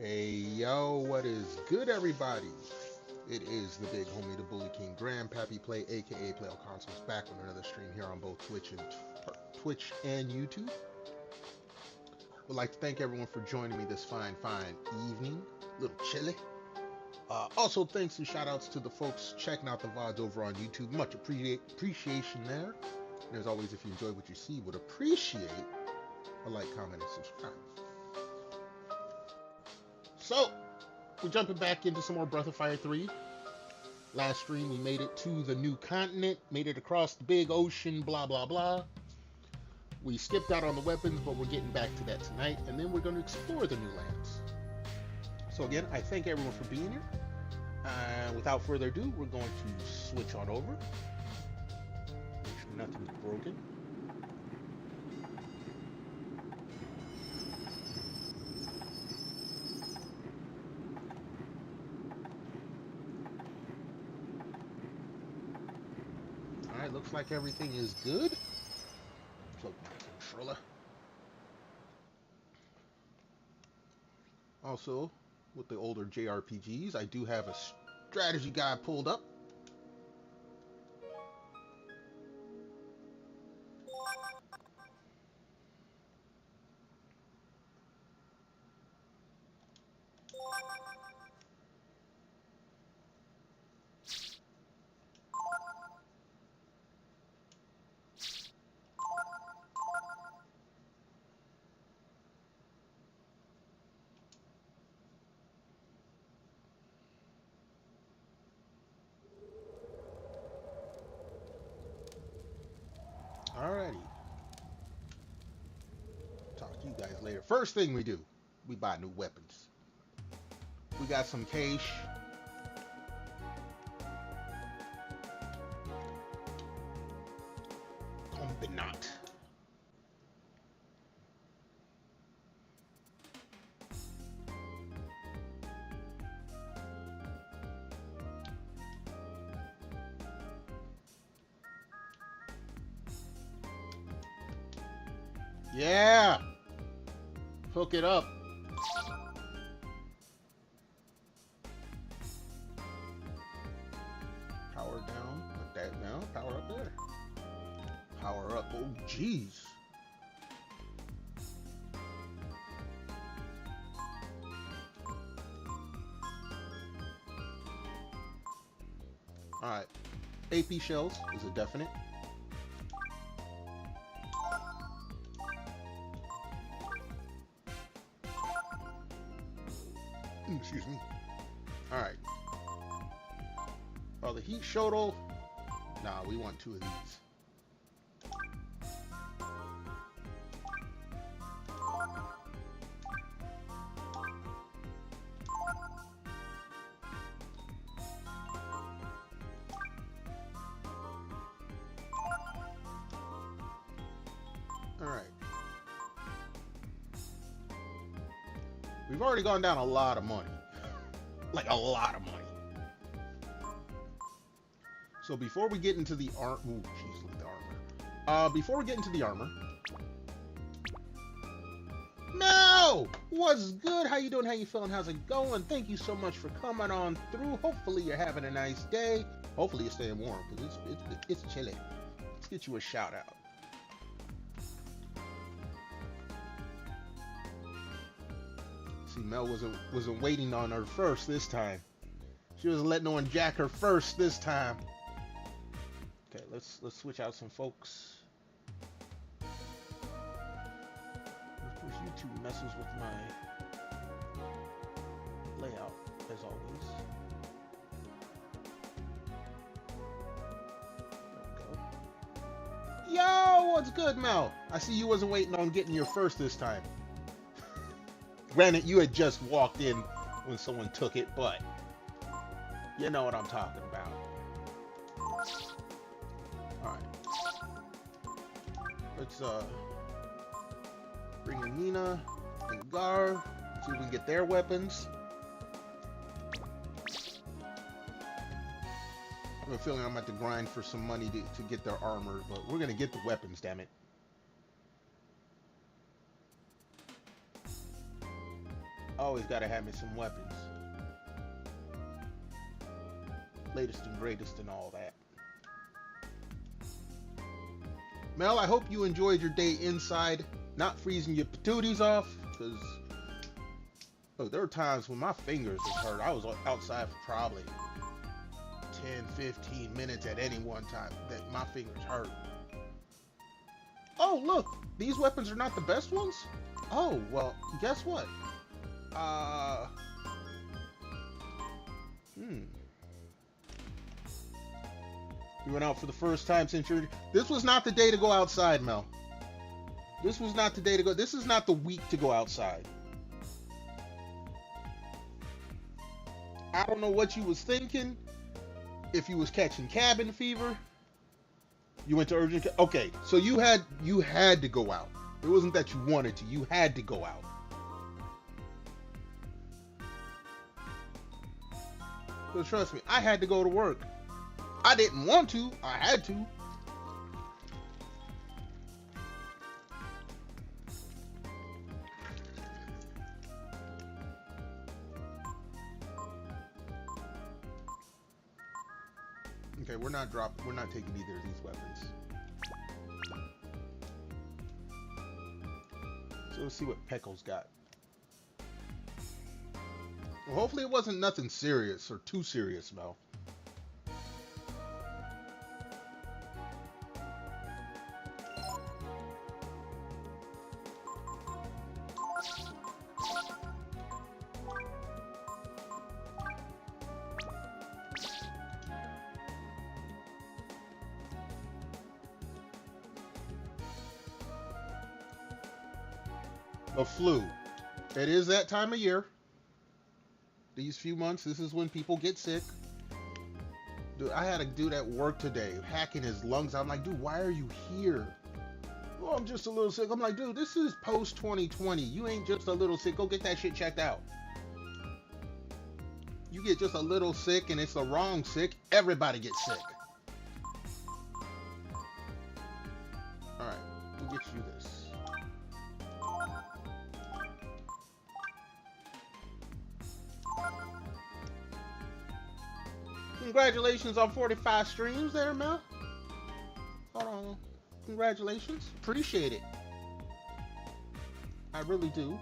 Hey yo, what is good, everybody? It is the big homie, the Bully King, Grandpappy Play, aka Play All Consoles, back with another stream here on both Twitch and YouTube. Would like to thank everyone for joining me this fine evening. A little chilly. Also, thanks and shout outs to the folks checking out the VODs over on YouTube. Much appreciation there. And as always, if you enjoy what you see, would appreciate a like, comment, and subscribe. So, we're jumping back into some more Breath of Fire 3. Last stream, we made it to the new continent, made it across the big ocean, blah, blah, blah. We skipped out on the weapons, but we're getting back to that tonight, and then we're going to explore the new lands. So again, I thank everyone for being here. Without further ado, we're going to switch on over. Make sure nothing's broken. Alright, looks like everything is good. Plug my controller. Also, with the older JRPGs, I do have a strategy guide pulled up. Alrighty. Talk to you guys later. First thing we do, we buy new weapons. We got some cash. Combinat. Yeah! Hook it up. Power down. Put that down. Power up there. Power up. Oh, jeez. Alright. AP shells is a definite. Excuse me. Alright. Oh, the heat shuttle. Nah, we want two of these. Alright. We've already gone down a lot of money. Like a lot of money. So before we get into the armor, ooh, jeez, look at the armor. Before we get into the armor, no, what's good? How you doing? How you feeling? How's it going? Thank you so much for coming on through. Hopefully you're having a nice day. Hopefully you're staying warm because it's chilly. Let's get you a shout out. See, Mel wasn't waiting on her first this time. She was letting no one jack her first this time. Okay, let's switch out some folks. Of course, YouTube messes with my layout as always. There we go. Yo, what's good, Mel? I see you wasn't waiting on getting your first this time. Granted, you had just walked in when someone took it, but you know what I'm talking about. Alright. Let's bring in Nina and Gar. See if we can get their weapons. I have a feeling I'm about to grind for some money to get their armor, but we're gonna get the weapons, damn it. Always gotta have me some weapons. Latest and greatest and all that. Mel, I hope you enjoyed your day inside, not freezing your patooties off, because look, there were times when my fingers was hurt. I was outside for probably 10-15 minutes at any one time that my fingers hurt. Oh, look, these weapons are not the best ones? Oh, well, guess what? You went out for the first time since you're... This was not the day to go outside, Mel. This was not the day to go... This is not the week to go outside. I don't know what you was thinking. If you was catching cabin fever. You went to urgent... Okay, so you had to go out. It wasn't that you wanted to. You had to go out. So trust me, I had to go to work. I didn't want to. I had to. Okay, we're not taking either of these weapons. So let's see what Peckle's got. Well, hopefully it wasn't nothing serious or too serious, Mel. A flu. It is that time of year. These few months, this is when people get sick. Dude, I had a dude at work today hacking his lungs. I'm like, dude, why are you here? Oh, I'm just a little sick. I'm like, dude, this is post 2020. You ain't just a little sick. Go get that shit checked out. You get just a little sick and it's the wrong sick, everybody gets sick. Alright, we'll get you this. Congratulations on 45 streams there, Mel. Hold on. Congratulations. Appreciate it. I really do.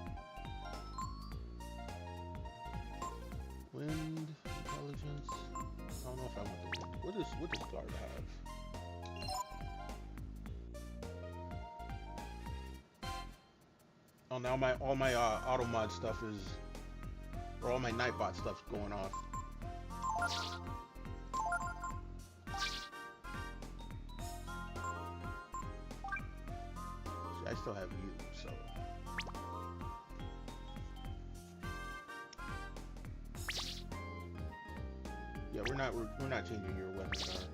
Wind, intelligence. I don't know if I want the wind. What does guard have? Oh, now all my auto mod stuff is, or all my Nightbot stuff's going off. I still have you, so. Yeah, we're not changing your weapon guard.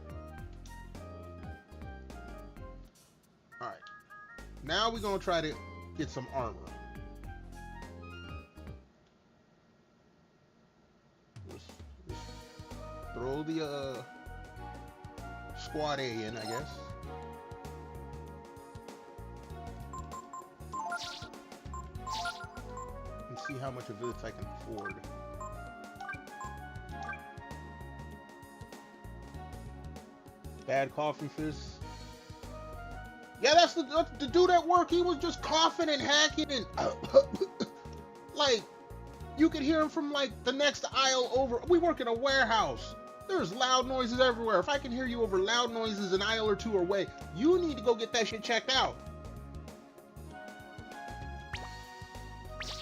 All right. Now we're gonna try to get some armor. Just throw the squad A in, I guess. See how much of this I can afford. Bad coughing fist. Yeah, that's the dude at work. He was just coughing and hacking and like you could hear him from like the next aisle over. We work in a warehouse. There's loud noises everywhere. If I can hear you over loud noises an aisle or two away, you need to go get that shit checked out.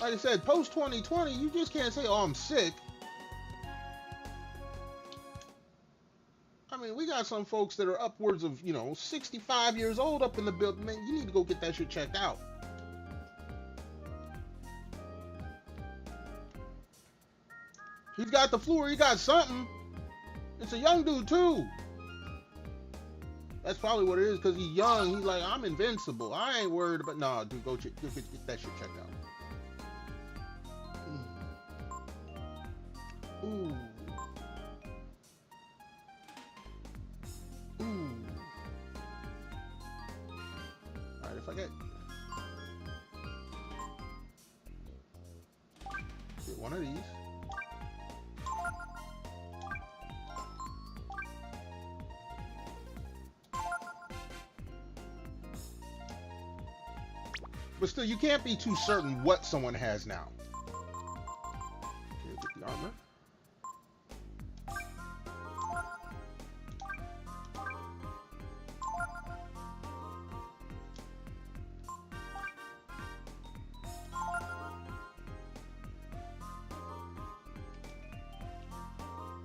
Like I said, post 2020, you just can't say, oh, I'm sick. I mean, we got some folks that are upwards of, 65 years old up in the building. Man, you need to go get that shit checked out. He's got the flu or he got something. It's a young dude, too. That's probably what it is, because he's young. He's like, I'm invincible. I ain't worried about... Nah, dude, go get that shit checked out. Ooh. Ooh. Alright, if I get... Get one of these. But still, you can't be too certain what someone has now. Okay, get the armor.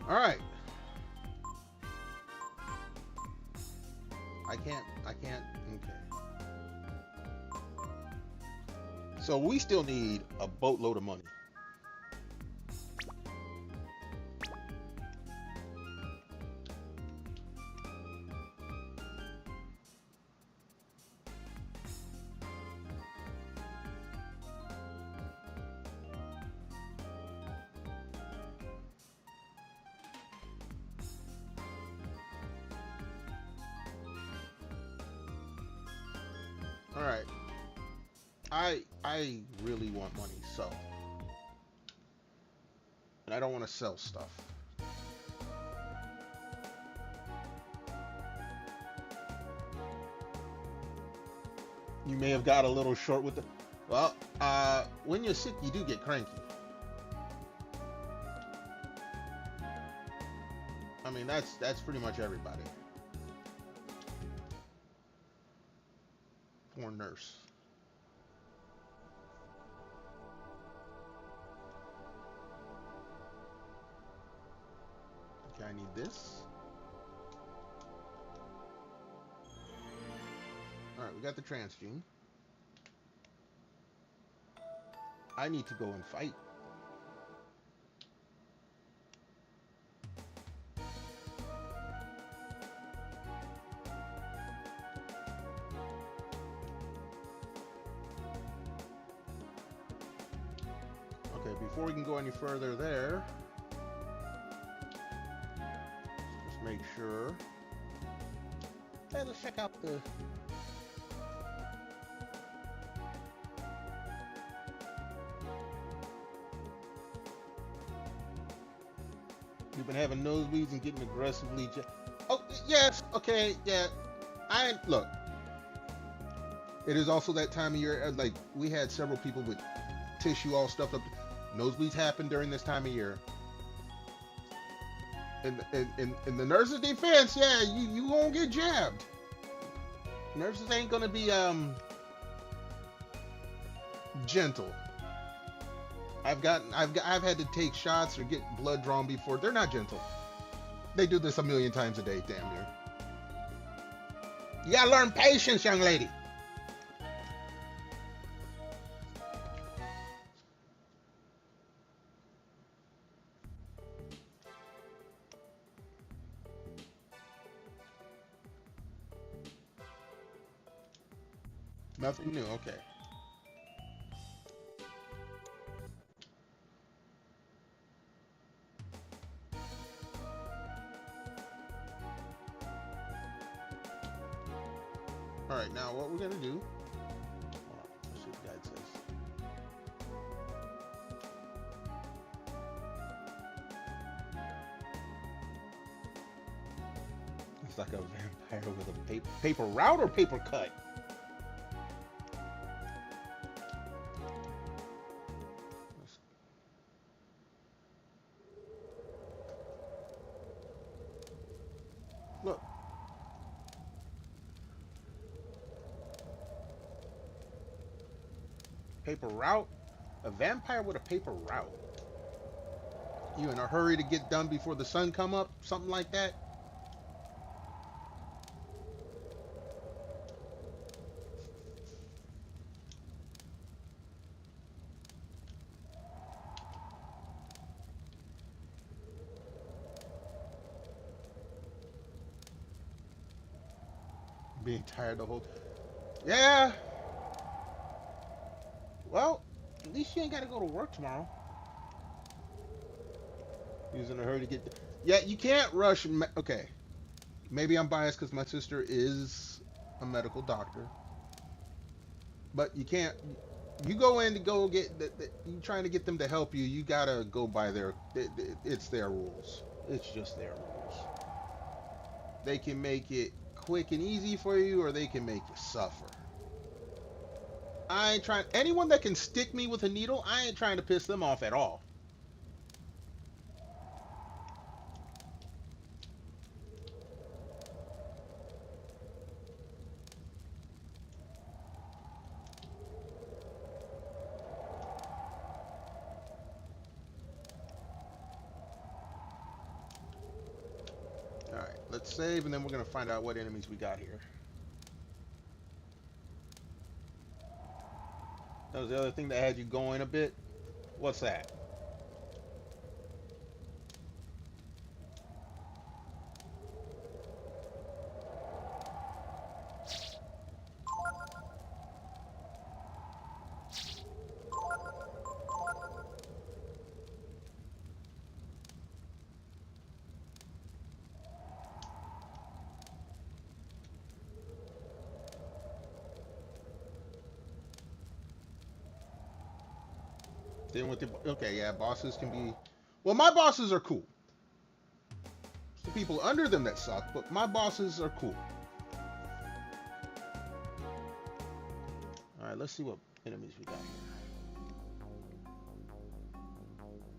All right. I can't, okay. So we still need a boatload of money. All right. I really want money, so. And I don't want to sell stuff. You may have got a little short with the, well, when you're sick, you do get cranky. I mean, that's pretty much everybody. Poor nurse. Okay, I need this. Alright, we got the transgene. I need to go and fight. Okay, before we can go any further there, just make sure. Hey, let's check out the... You've been having nosebleeds and getting aggressively... Oh, yes, okay, yeah. Look. It is also that time of year, like, we had several people with tissue all stuffed up. Nosebleeds happen during this time of year. In the nurse's defense, yeah, you won't get jabbed. Nurses ain't gonna be gentle. I've had to take shots or get blood drawn before. They're not gentle. They do this a million times a day, damn near. You gotta learn patience, young lady. Nothing new, okay. Alright, now what we're gonna do, let's see what the guide says. It's like a vampire with a paper route or paper cut? Look. Paper route? A vampire with a paper route? You in a hurry to get done before the sun come up? Something like that? Being tired the whole... Yeah! Well, at least you ain't got to go to work tomorrow. He was in a hurry to get... Yeah, you can't rush... Okay. Maybe I'm biased because my sister is a medical doctor. But you can't... You go in to go get, you trying to get them to help you, you gotta go by it's their rules. It's just their rules. They can make it quick and easy for you, or they can make you suffer. I ain't trying, anyone that can stick me with a needle, I ain't trying to piss them off at all. Alright, let's save, and then we're going to find out what enemies we got here. That was the other thing that had you going a bit. What's that? With the, okay, yeah, bosses can be, well, my bosses are cool. It's the people under them that suck, but my bosses are cool. All right, let's see what enemies we got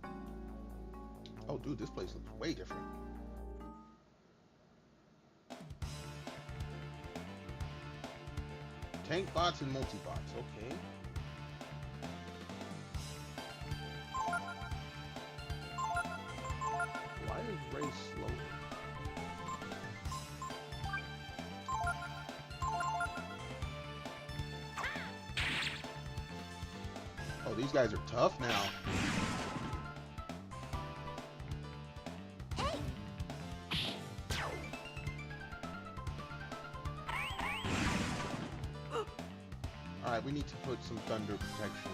here. Oh, dude, this place looks way different. Tank bots and multi-bots, okay. Race slowly. Oh, these guys are tough now. Alright, we need to put some thunder protection.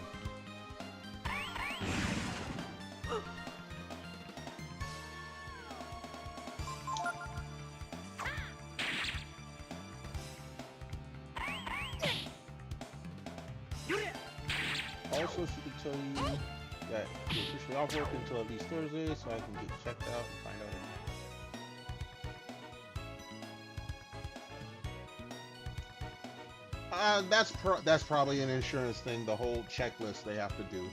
Also, she could tell you that you're officially off work until at least Thursday, so I can get checked out and find out. That's probably an insurance thing. The whole checklist they have to do.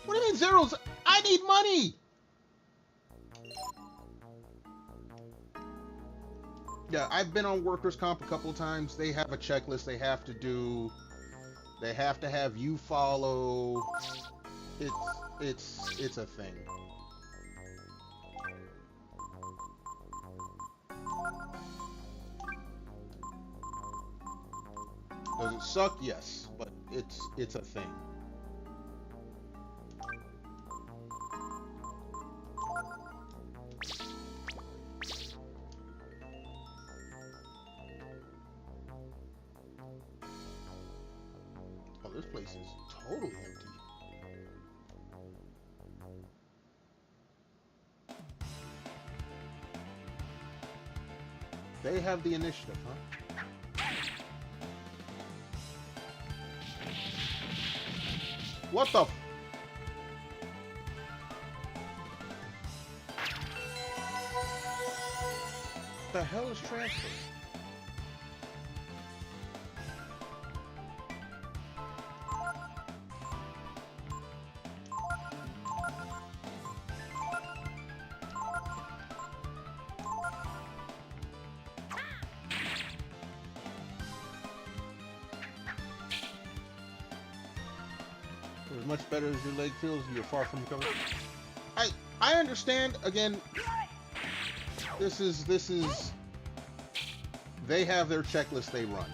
What do you mean zeros? I need money. Yeah, I've been on workers' comp a couple of times. They have a checklist they have to do. They have to have you follow. It's a thing. Does it suck? Yes, but it's a thing. This place is totally empty. They have the initiative, huh? What the? The hell is transfer? As much better as your leg feels, you're far from recovered. I understand. Again, this is they have their checklist they run.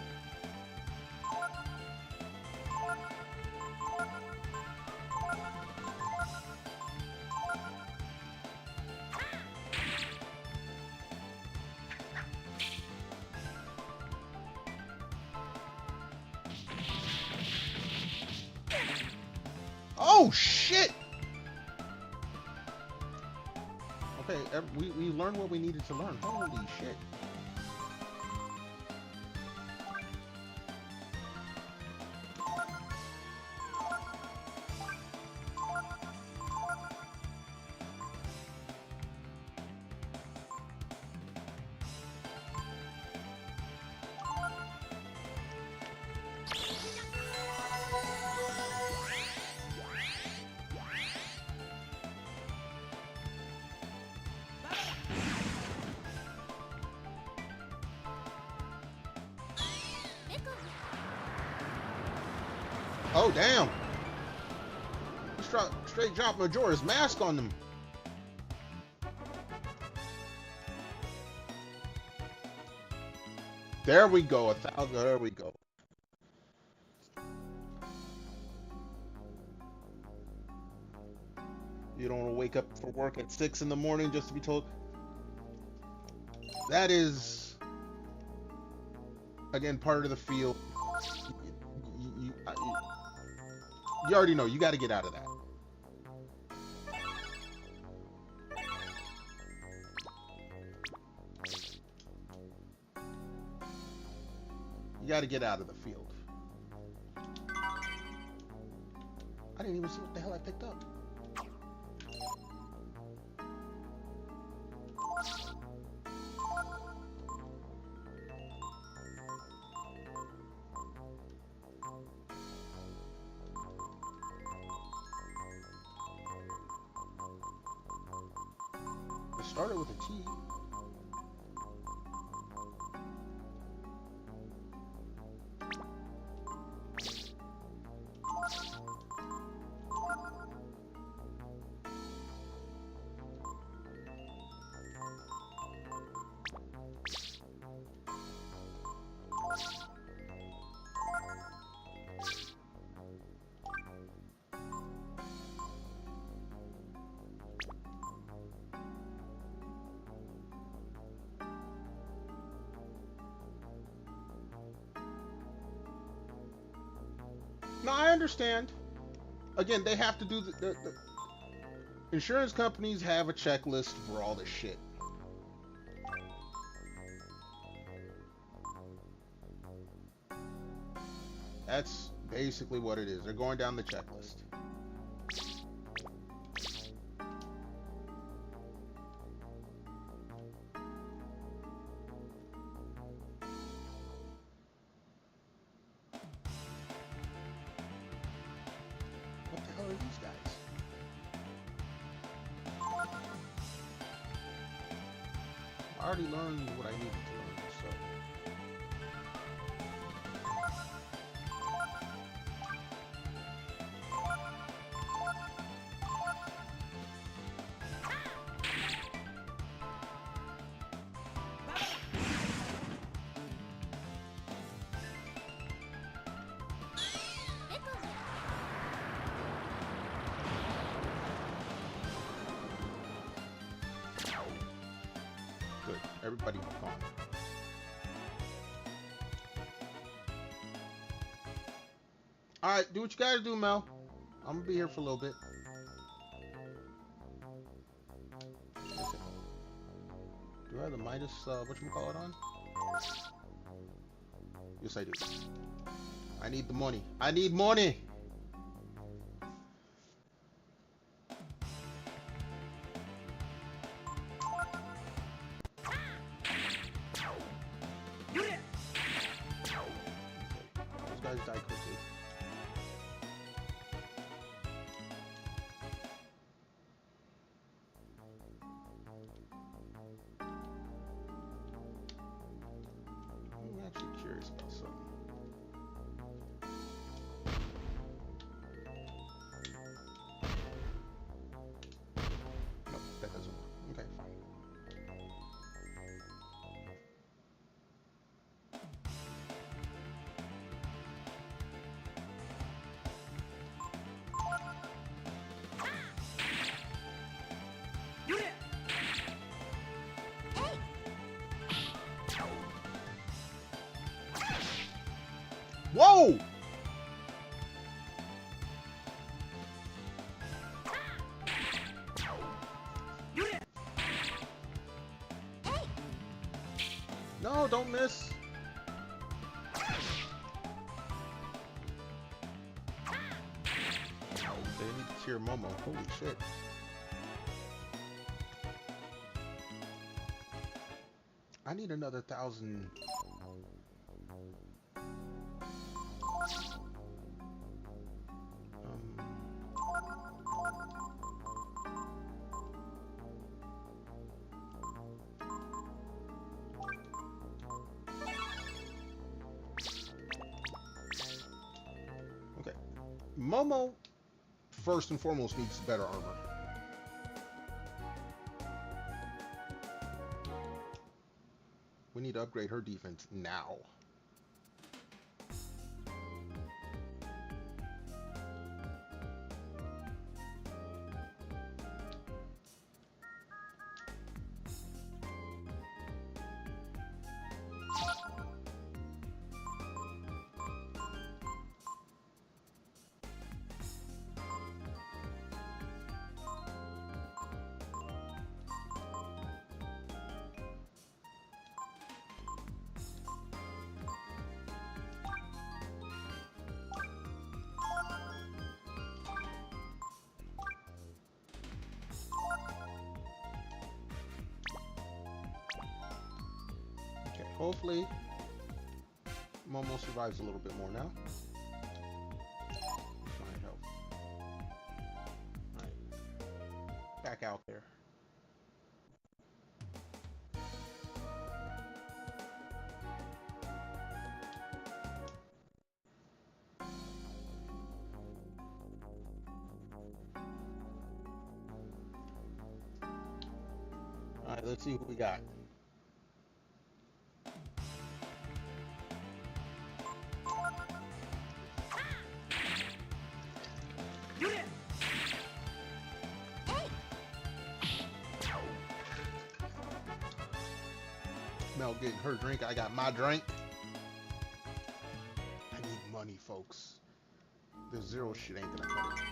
Oh shit! Okay, we learned what we needed to learn. Holy shit. Oh, damn. Straight drop Majora's Mask on them. There we go. 1,000. There we go. You don't want to wake up for work at 6 in the morning just to be told. That is, again, part of the field. You already know. You got to get out of that. You got to get out of the field. I didn't even see what the hell I picked up. It started with a T. No, I understand. Again, they have to do the insurance companies have a checklist for all this shit. That's basically what it is. They're going down the checklist. What the hell are these guys? I already learned what I needed to learn, so. Good. Everybody gone. Alright, do what you gotta do, Mel. I'm gonna be here for a little bit. Do I have the Midas, whatchamacallit on? Yes, I do. I need the money. I need money! Those guys die quickly. I'm actually curious about something. Nope, that doesn't work. Okay, fine. Whoa! No, don't miss. They need to cheer Momo. Holy shit. I need another 1,000. Okay. Momo, first and foremost, needs better armor. We need to upgrade her defense now. Hopefully, Momo survives a little bit more now. Might help. Alright. Back out there. Alright, let's see what we got. Mel getting her drink, I got my drink. I need money, folks. The zero shit ain't gonna cut it.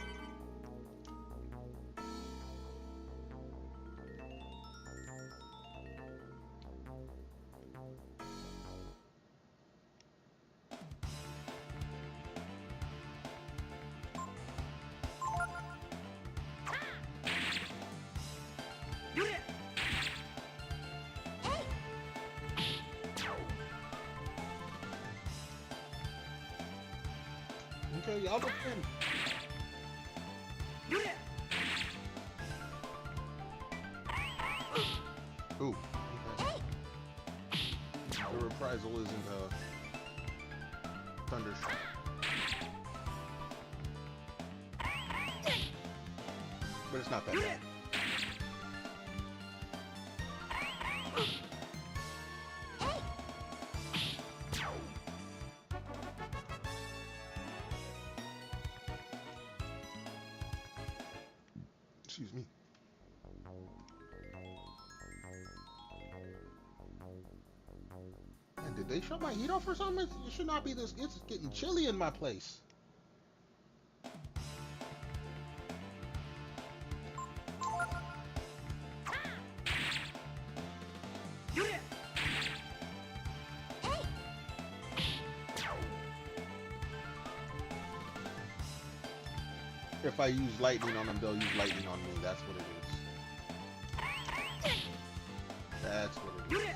Okay, y'all defend. Ooh, okay. The reprisal isn't a thunderstruck. But it's not that bad. Excuse me. And did they shut my heat off or something? It should not be this. It's getting chilly in my place. If I use lightning on them, they'll use lightning on me. That's what it is. That's what it is.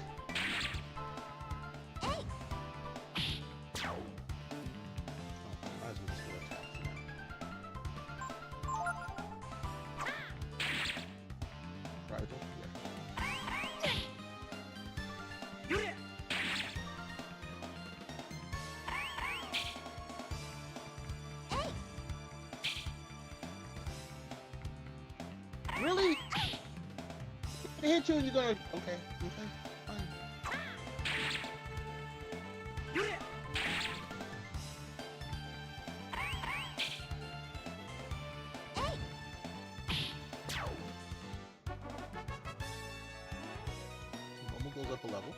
Oh, might as well just go attack for now. Right, yeah. Really? They hit you and you're gonna... Okay, fine. Momo goes up a level.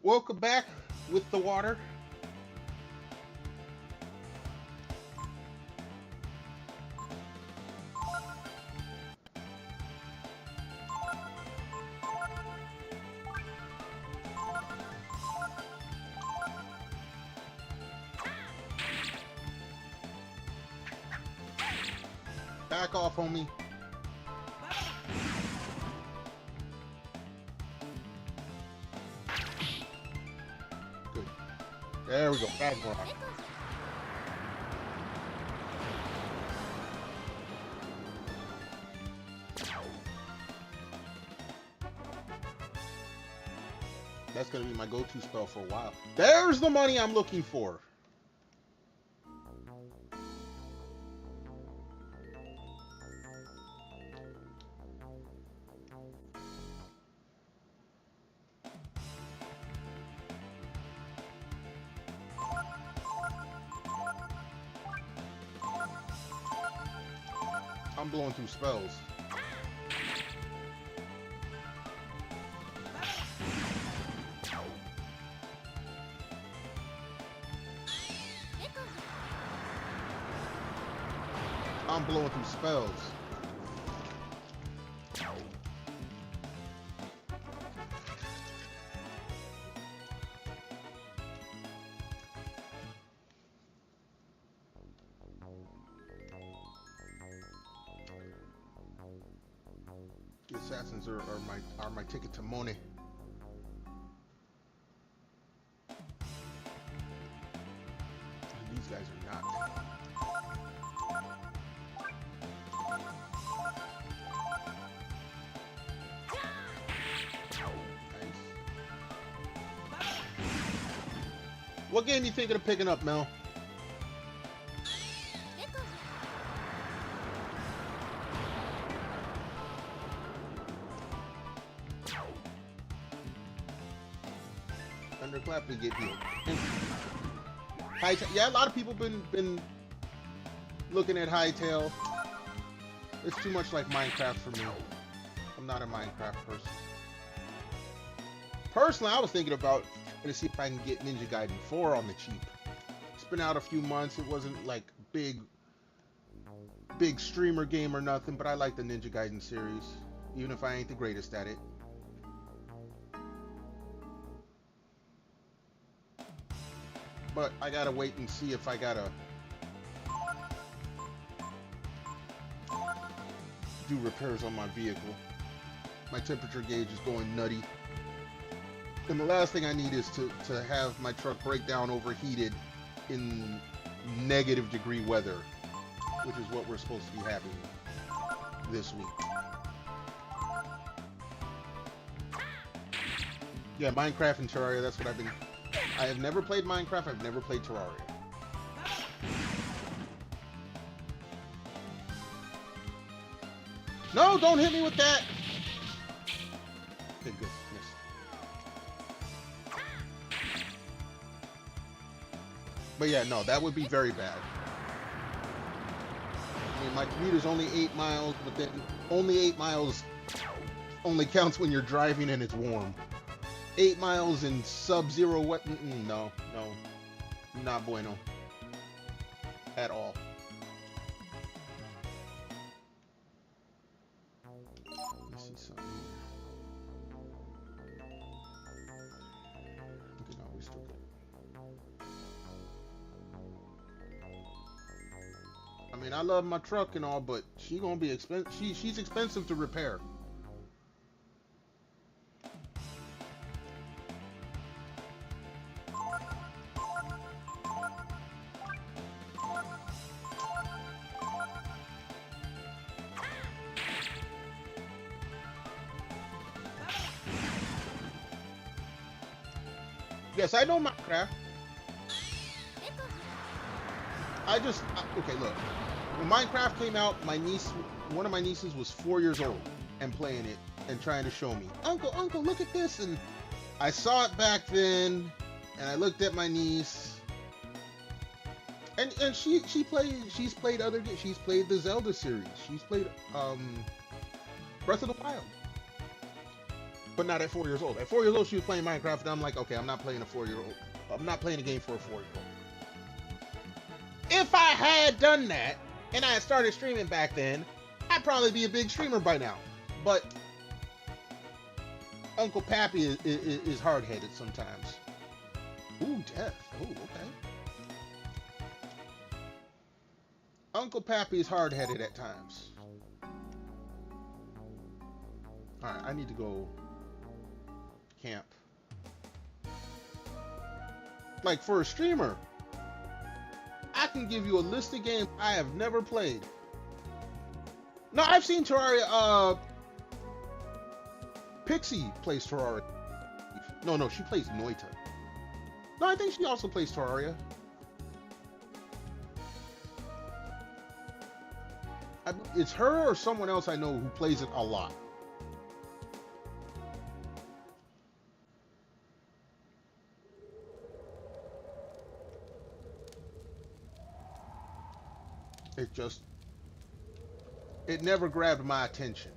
Welcome back with the water. Back off on me. Good. There we go. Back rock. That's gonna be my go-to spell for a while. There's the money I'm looking for. I'm blowing through spells. I'm blowing through spells. The assassins are my ticket to money. And these guys are not. What game you thinking of picking up, Mel? Thunderclap to get healed. Yeah, a lot of people been looking at Hightail. It's too much like Minecraft for me. I'm not a Minecraft person. Personally, I was thinking about to see if I can get Ninja Gaiden 4 on the cheap. It's been out a few months. It wasn't like big streamer game or nothing, but I like the Ninja Gaiden series, even if I ain't the greatest at it. But I gotta wait and see if I gotta do repairs on my vehicle. My temperature gauge is going nutty. And the last thing I need is to have my truck break down overheated in -degree weather, which is what we're supposed to be having this week. Yeah, Minecraft and Terraria, that's what I've been... I have never played Minecraft, I've never played Terraria. No, don't hit me with that! Okay, good. But yeah, no, that would be very bad. I mean, my commute is only 8 miles, but then only 8 miles only counts when you're driving and it's warm. 8 miles in sub-zero wet, no, not bueno. At all. Let me see something here. Okay, no, we still good. I mean, I love my truck and all, but she's gonna be expensive. She's expensive to repair. Yes, I know Minecraft. Okay, look. When Minecraft came out, one of my nieces was 4 years old and playing it and trying to show me, Uncle, look at this. And I saw it back then, and I looked at my niece, and she's played other games. She's played the Zelda series. She's played Breath of the Wild. But not at 4 years old. At 4 years old, she was playing Minecraft, and I'm like, okay, I'm not playing a 4-year-old. I'm not playing a game for a 4-year-old. If I had done that, and I had started streaming back then, I'd probably be a big streamer by now. But Uncle Pappy is hard-headed sometimes. Ooh, death. Ooh, okay. Uncle Pappy is hard-headed at times. Alright, I need to go camp. Like, for a streamer, I can give you a list of games I have never played. No, I've seen Terraria. Pixie plays Terraria. No, she plays Noita. No, I think she also plays Terraria. It's her or someone else I know who plays it a lot. It never grabbed my attention.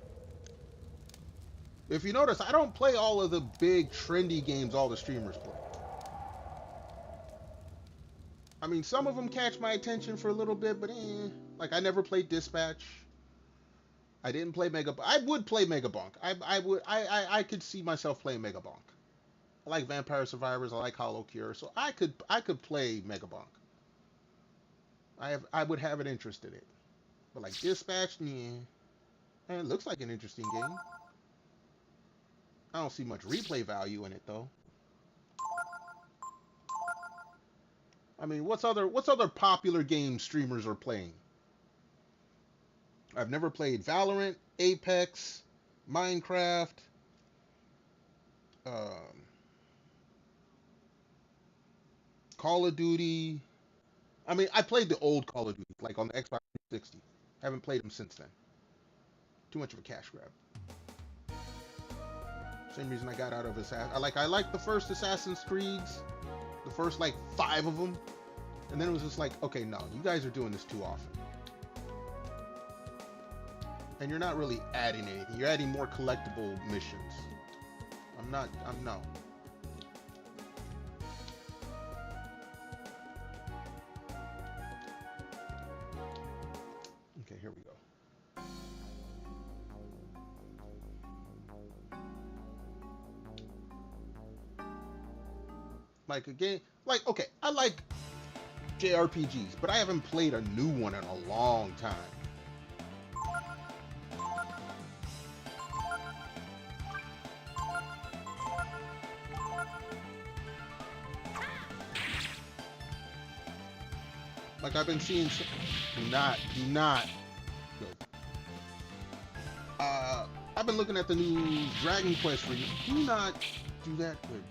If you notice, I don't play all of the big trendy games all the streamers play. I mean, some of them catch my attention for a little bit, but like I never played Dispatch. I didn't play I would play Megabonk. I could see myself playing Megabonk. I like Vampire Survivors. I like Hollow Cure, so I could play Megabonk. I would have an interest in it, but like Dispatch, and it looks like an interesting game. I don't see much replay value in it though. I mean, what's other popular games streamers are playing? I've never played Valorant, Apex, Minecraft, Call of Duty. I mean, I played the old Call of Duty, like on the Xbox 360. Haven't played them since then. Too much of a cash grab. Same reason I got out of Assassin. I like the first Assassin's Creeds, the first like 5 of them, and then it was just like, okay, no, you guys are doing this too often, and you're not really adding anything. You're adding more collectible missions. I'm no. Okay, here we go. Like a game, like, okay, I like JRPGs, but I haven't played a new one in a long time. Like I've been seeing, do not good. I've been looking at the new Dragon Quest review. Do not do that good.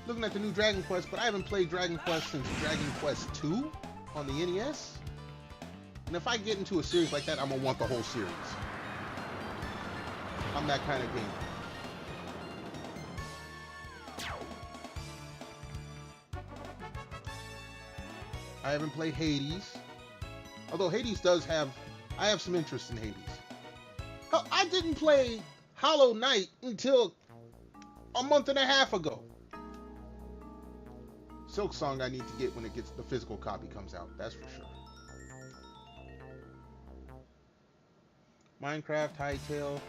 Looking at the new Dragon Quest, but I haven't played Dragon Quest since Dragon Quest 2 on the NES. And if I get into a series like that, I'm gonna want the whole series. I'm that kind of gamer. I haven't played Hades. Although Hades does have, I have some interest in Hades. Hell, I didn't play Hollow Knight until a month and a half ago. Silk Song I need to get when it gets the physical copy comes out, that's for sure. Minecraft, Hytale.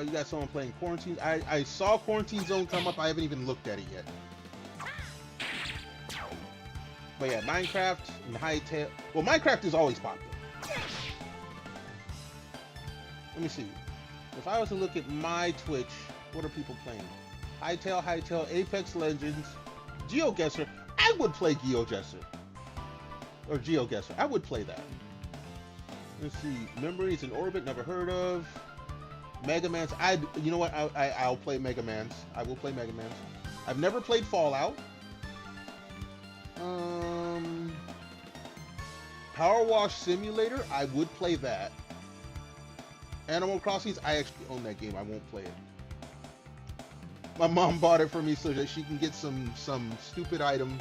You got someone playing Quarantine. I saw Quarantine Zone come up, I haven't even looked at it yet. But yeah, Minecraft and Hytale. Well, Minecraft is always popular. Let me see. If I was to look at my Twitch, what are people playing? Hytale, Apex Legends, GeoGuessr. I would play GeoGuessr. Or GeoGuessr. I would play that. Let's see. Memories in Orbit, never heard of. Mega Man's. You know what? I'll play Mega Man's. I will play Mega Man's. I've never played Fallout. Power Wash Simulator, I would play that. Animal Crossings, I actually own that game. I won't play it. My mom bought it for me so that she can get some stupid item,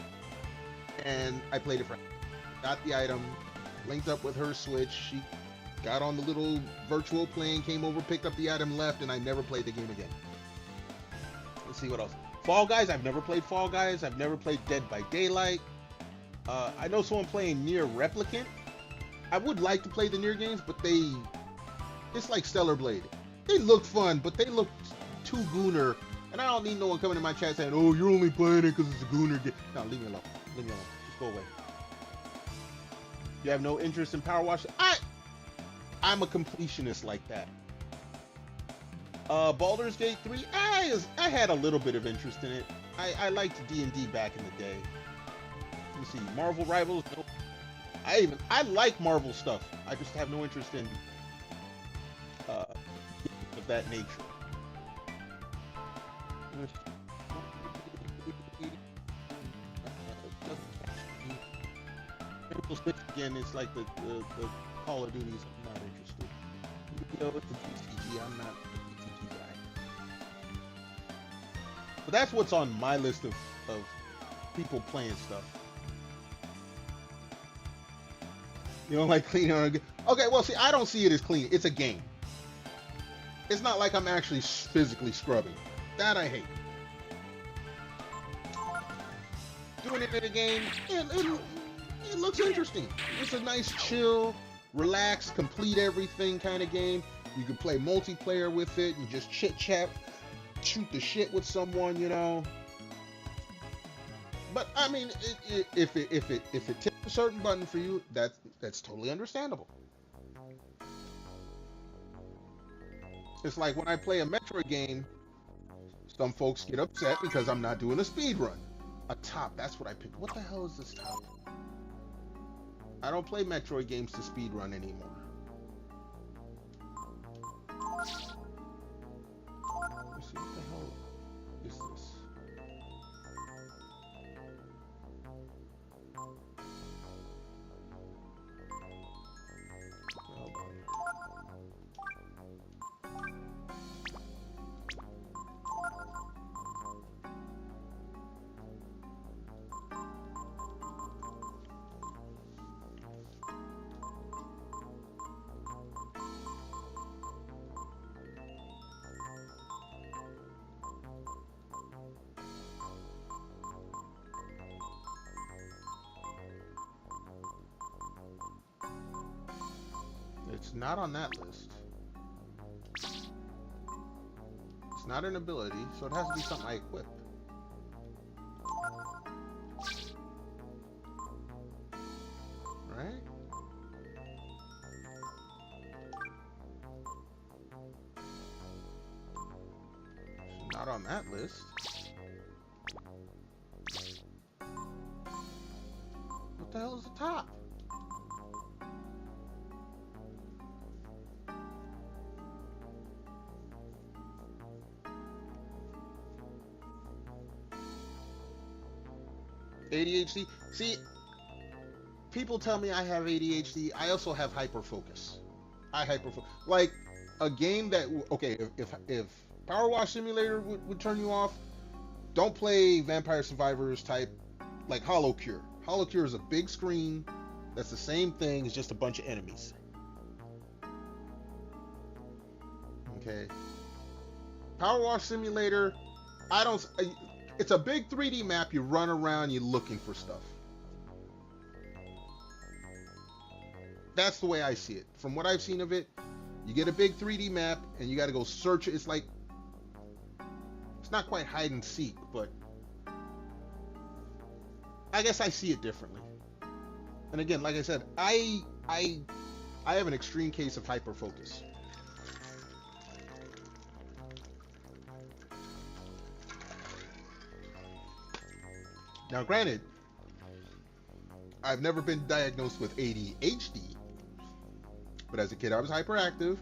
and I played it for her. Got the item, linked up with her Switch. She got on the little virtual plane, came over, picked up the item, left, and I never played the game again. Let's see what else. Fall Guys, I've never played Fall Guys. I've never played Dead by Daylight. I know someone playing Nier Replicant. I would like to play the Nier games, but it's like Stellar Blade. They look fun, but they look too gooner. And I don't need no one coming in my chat saying, "Oh, you're only playing it because it's a gooner game." No, leave me alone. Leave me alone. Just go away. You have no interest in Power Wash? I'm a completionist like that. Baldur's Gate 3, I had a little bit of interest in it. I liked D&D back in the day. Let me see, Marvel Rivals. No. I like Marvel stuff. I just have no interest in of that nature. Rainbow Six again, it's like the Call of Duties. I'm not interested. You know, it's the PCG. I'm not the PCG guy. But that's what's on my list of people playing stuff. You know, like cleaning on a game. Okay, well, see, I don't see it as clean. It's a game. It's not like I'm actually physically scrubbing. That I hate. Doing it in a game, it looks interesting. It's a nice, chill, relax, complete everything kind of game. You can play multiplayer with it and just chit chat, shoot the shit with someone, you know. But I mean, if it tips a certain button for you, that's totally understandable. It's like when I play a Metroid game, some folks get upset because I'm not doing a speed run. A top, that's what I picked. What the hell is this top? I don't play Metroid games to speed run anymore. Let's see, what the hell is this? Hold on. It's not on that list. It's not an ability, so it has to be something I equip. Right? It's not on that list. What the hell is the top? ADHD. See, people tell me I have ADHD. I also have hyperfocus. I hyperfocus. Like a game that, okay, if Power Wash Simulator would turn you off, don't play Vampire Survivors type, like Hollow Cure. Hollow Cure is a big screen. That's the same thing. It's just a bunch of enemies. Okay. Power Wash Simulator, it's a big 3D map. You run around, you're looking for stuff. That's the way I see it. From what I've seen of it, you get a big 3D map and you got to go search it. It's like, it's not quite hide and seek, but I guess I see it differently. And again, like I said, I have an extreme case of hyperfocus. Now, granted, I've never been diagnosed with ADHD, but as a kid I was hyperactive,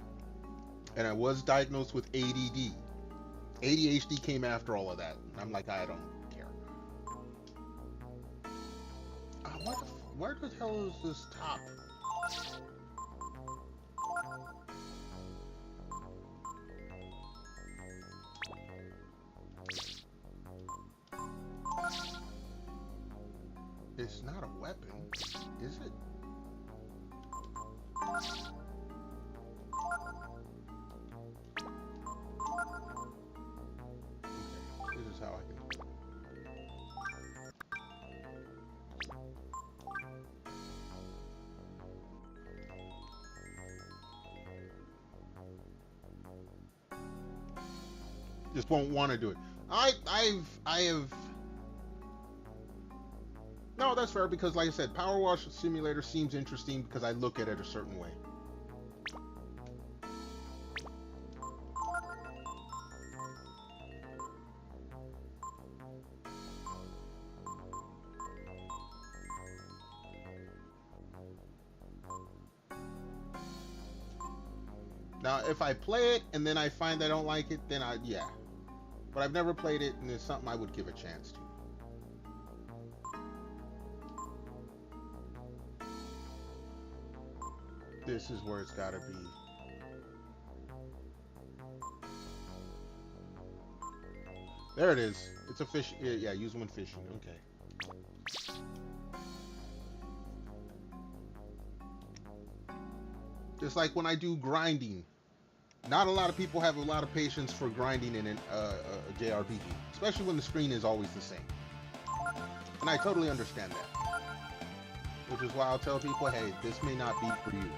and I was diagnosed with ADD. ADHD came after all of that. I'm like, I don't care. Where the hell is this top? It's not a weapon, is it? Okay, this is how I can. Just won't want to do it. I have. No, that's fair, because like I said, Power Wash Simulator seems interesting because I look at it a certain way. Now, if I play it and then I find I don't like it, then yeah. but I've never played it, and it's something I would give a chance to. This is where it's gotta be. There it is. It's a fish. Yeah, use them when fishing. Okay. Just like when I do grinding. Not a lot of people have a lot of patience for grinding in a JRPG, especially when the screen is always the same. And I totally understand that. Which is why I'll tell people, hey, this may not be for you.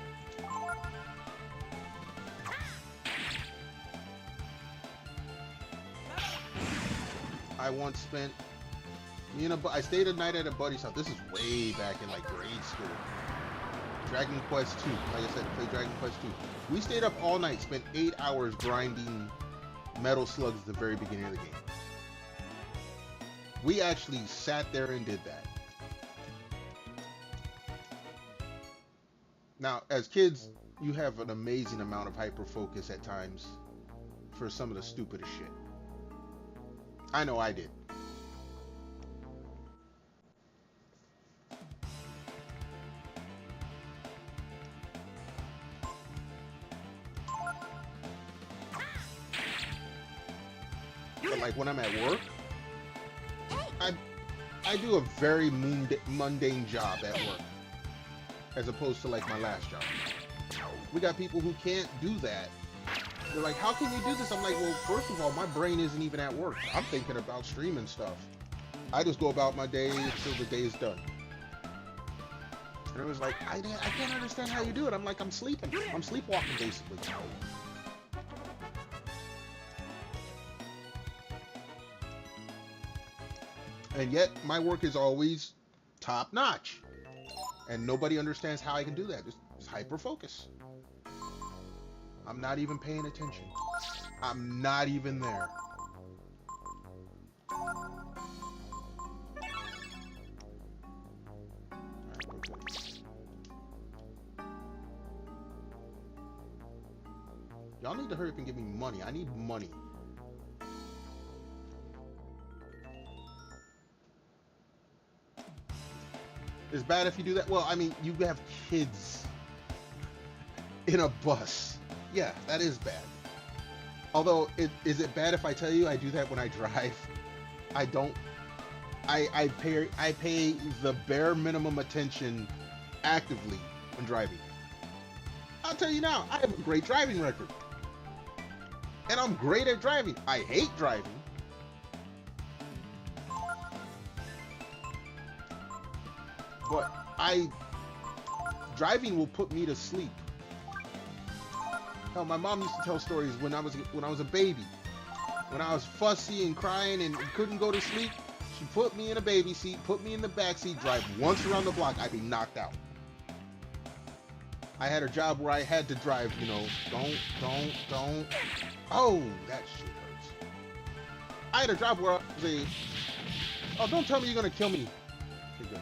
I once spent, I stayed a night at a buddy's house. This is way back in like grade school. Dragon Quest 2. Like I said, play Dragon Quest 2. We stayed up all night, spent 8 hours grinding metal slugs at the very beginning of the game. We actually sat there and did that. Now, as kids, you have an amazing amount of hyper focus at times for some of the stupidest shit. I know I did. But like when I'm at work, I do a very mundane job at work, as opposed to like my last job. We got people who can't do that. They're like, how can you do this? I'm like, well, first of all, my brain isn't even at work. I'm thinking about streaming stuff. I just go about my day until the day is done. And it was like, I can't understand how you do it. I'm like, I'm sleeping. I'm sleepwalking, basically. And yet, my work is always top notch. And nobody understands how I can do that. Just hyper focus. I'm not even paying attention. I'm not even there. Y'all need to hurry up and give me money. I need money. It's bad if you do that. Well, I mean, you have kids in a bus. Yeah, that is bad. Although, is it bad if I tell you I do that when I drive? I don't. I pay the bare minimum attention actively when driving. I'll tell you now, I have a great driving record. And I'm great at driving. I hate driving. But driving will put me to sleep. Hell, my mom used to tell stories when I was a baby. When I was fussy and crying and couldn't go to sleep, she put me in a baby seat, put me in the back seat, drive once around the block, I'd be knocked out. I had a job where I had to drive, don't. Oh, that shit hurts. I had a job where I was oh, don't tell me you're gonna kill me. Okay, good.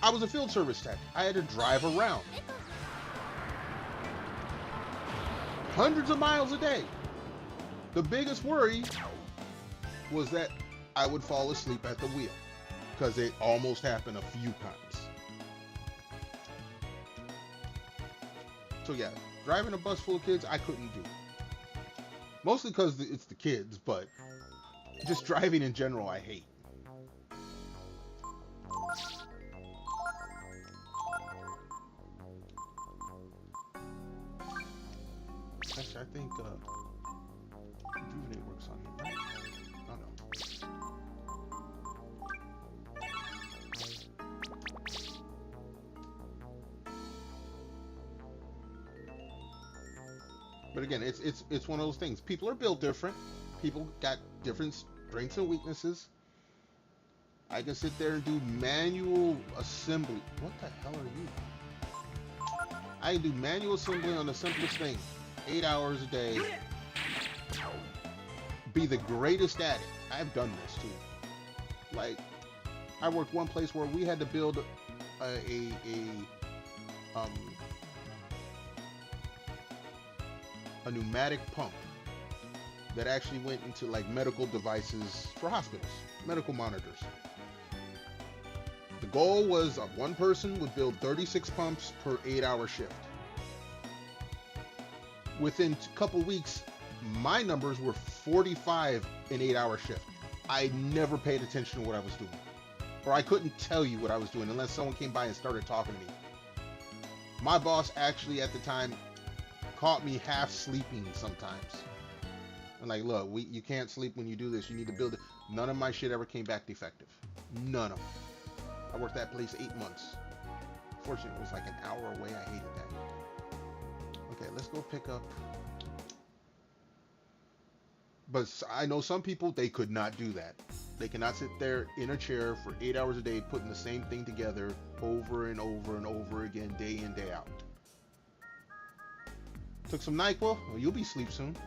I was a field service tech. I had to drive around. Hundreds of miles a day. The biggest worry was that I would fall asleep at the wheel, because it almost happened a few times. So yeah, driving a bus full of kids, I couldn't do. Mostly because it's the kids, but just driving in general, I hate. Actually, I think Rejuvenate works on him, right? Oh no. But again, it's one of those things. People are built different. People got different strengths and weaknesses. I can sit there and do manual assembly. What the hell are you? I can do manual assembly on the simplest thing. 8 hours a day. Be the greatest at it. I've done this too. Like, I worked one place where we had to build a pneumatic pump. that actually went into like medical devices for hospitals, medical monitors. The goal was one person would build 36 pumps per 8-hour shift. Within a couple weeks, my numbers were 45 in 8-hour shift. I never paid attention to what I was doing, or I couldn't tell you what I was doing unless someone came by and started talking to me. My boss actually at the time caught me half sleeping sometimes. I'm like, look, you can't sleep when you do this. You need to build it. None of my shit ever came back defective. None of them. I worked that place 8 months. Fortunately, it was like an hour away. I hated that. Okay, let's go pick up. But I know some people, they could not do that. They cannot sit there in a chair for 8 hours a day putting the same thing together over and over and over again, day in, day out. Took some NyQuil? Well, you'll be asleep soon.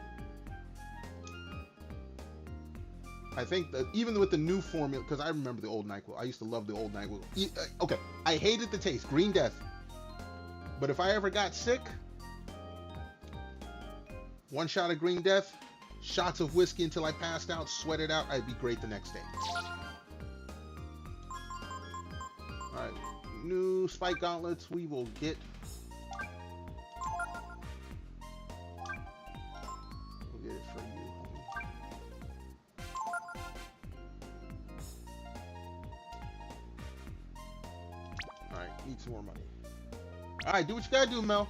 I think that even with the new formula, because I remember the old NyQuil. I used to love the old NyQuil. Okay, I hated the taste, green death. But if I ever got sick, one shot of green death, shots of whiskey until I passed out, sweat it out, I'd be great the next day. Alright, new spike gauntlets we will get. We'll get it for you, homie. Alright, need some more money. Alright, do what you gotta do, Mel.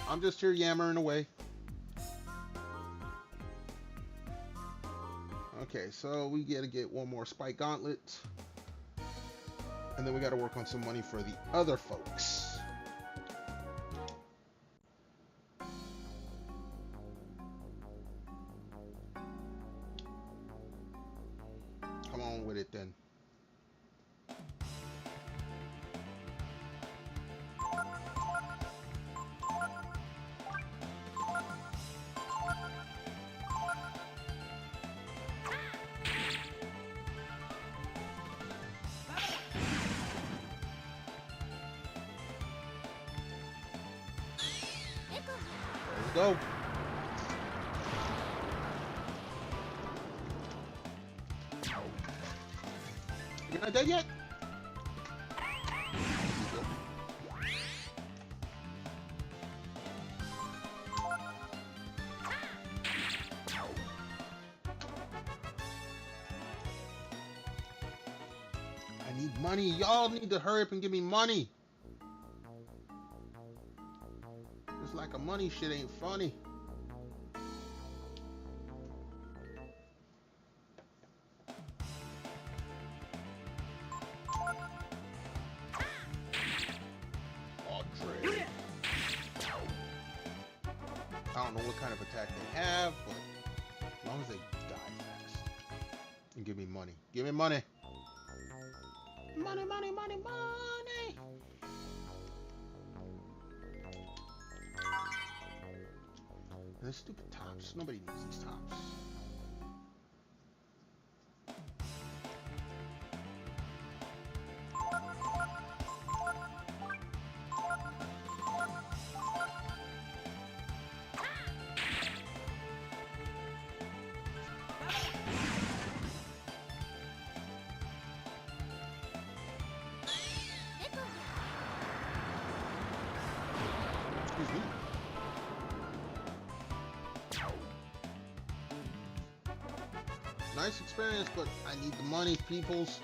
I'm just here yammering away. Okay, so we gotta get one more spike gauntlet. And then we gotta work on some money for the other folks. Come on with it then. Go. You're not dead yet? I need money. Y'all need to hurry up and give me money. Like a money shit ain't funny. Andre. I don't know what kind of attack they have, but as long as they die fast. And give me money. Give me money. Money, money, money, money. The stupid tops. Nobody needs these tops. Excuse me. Nice experience, but I need the money, peoples.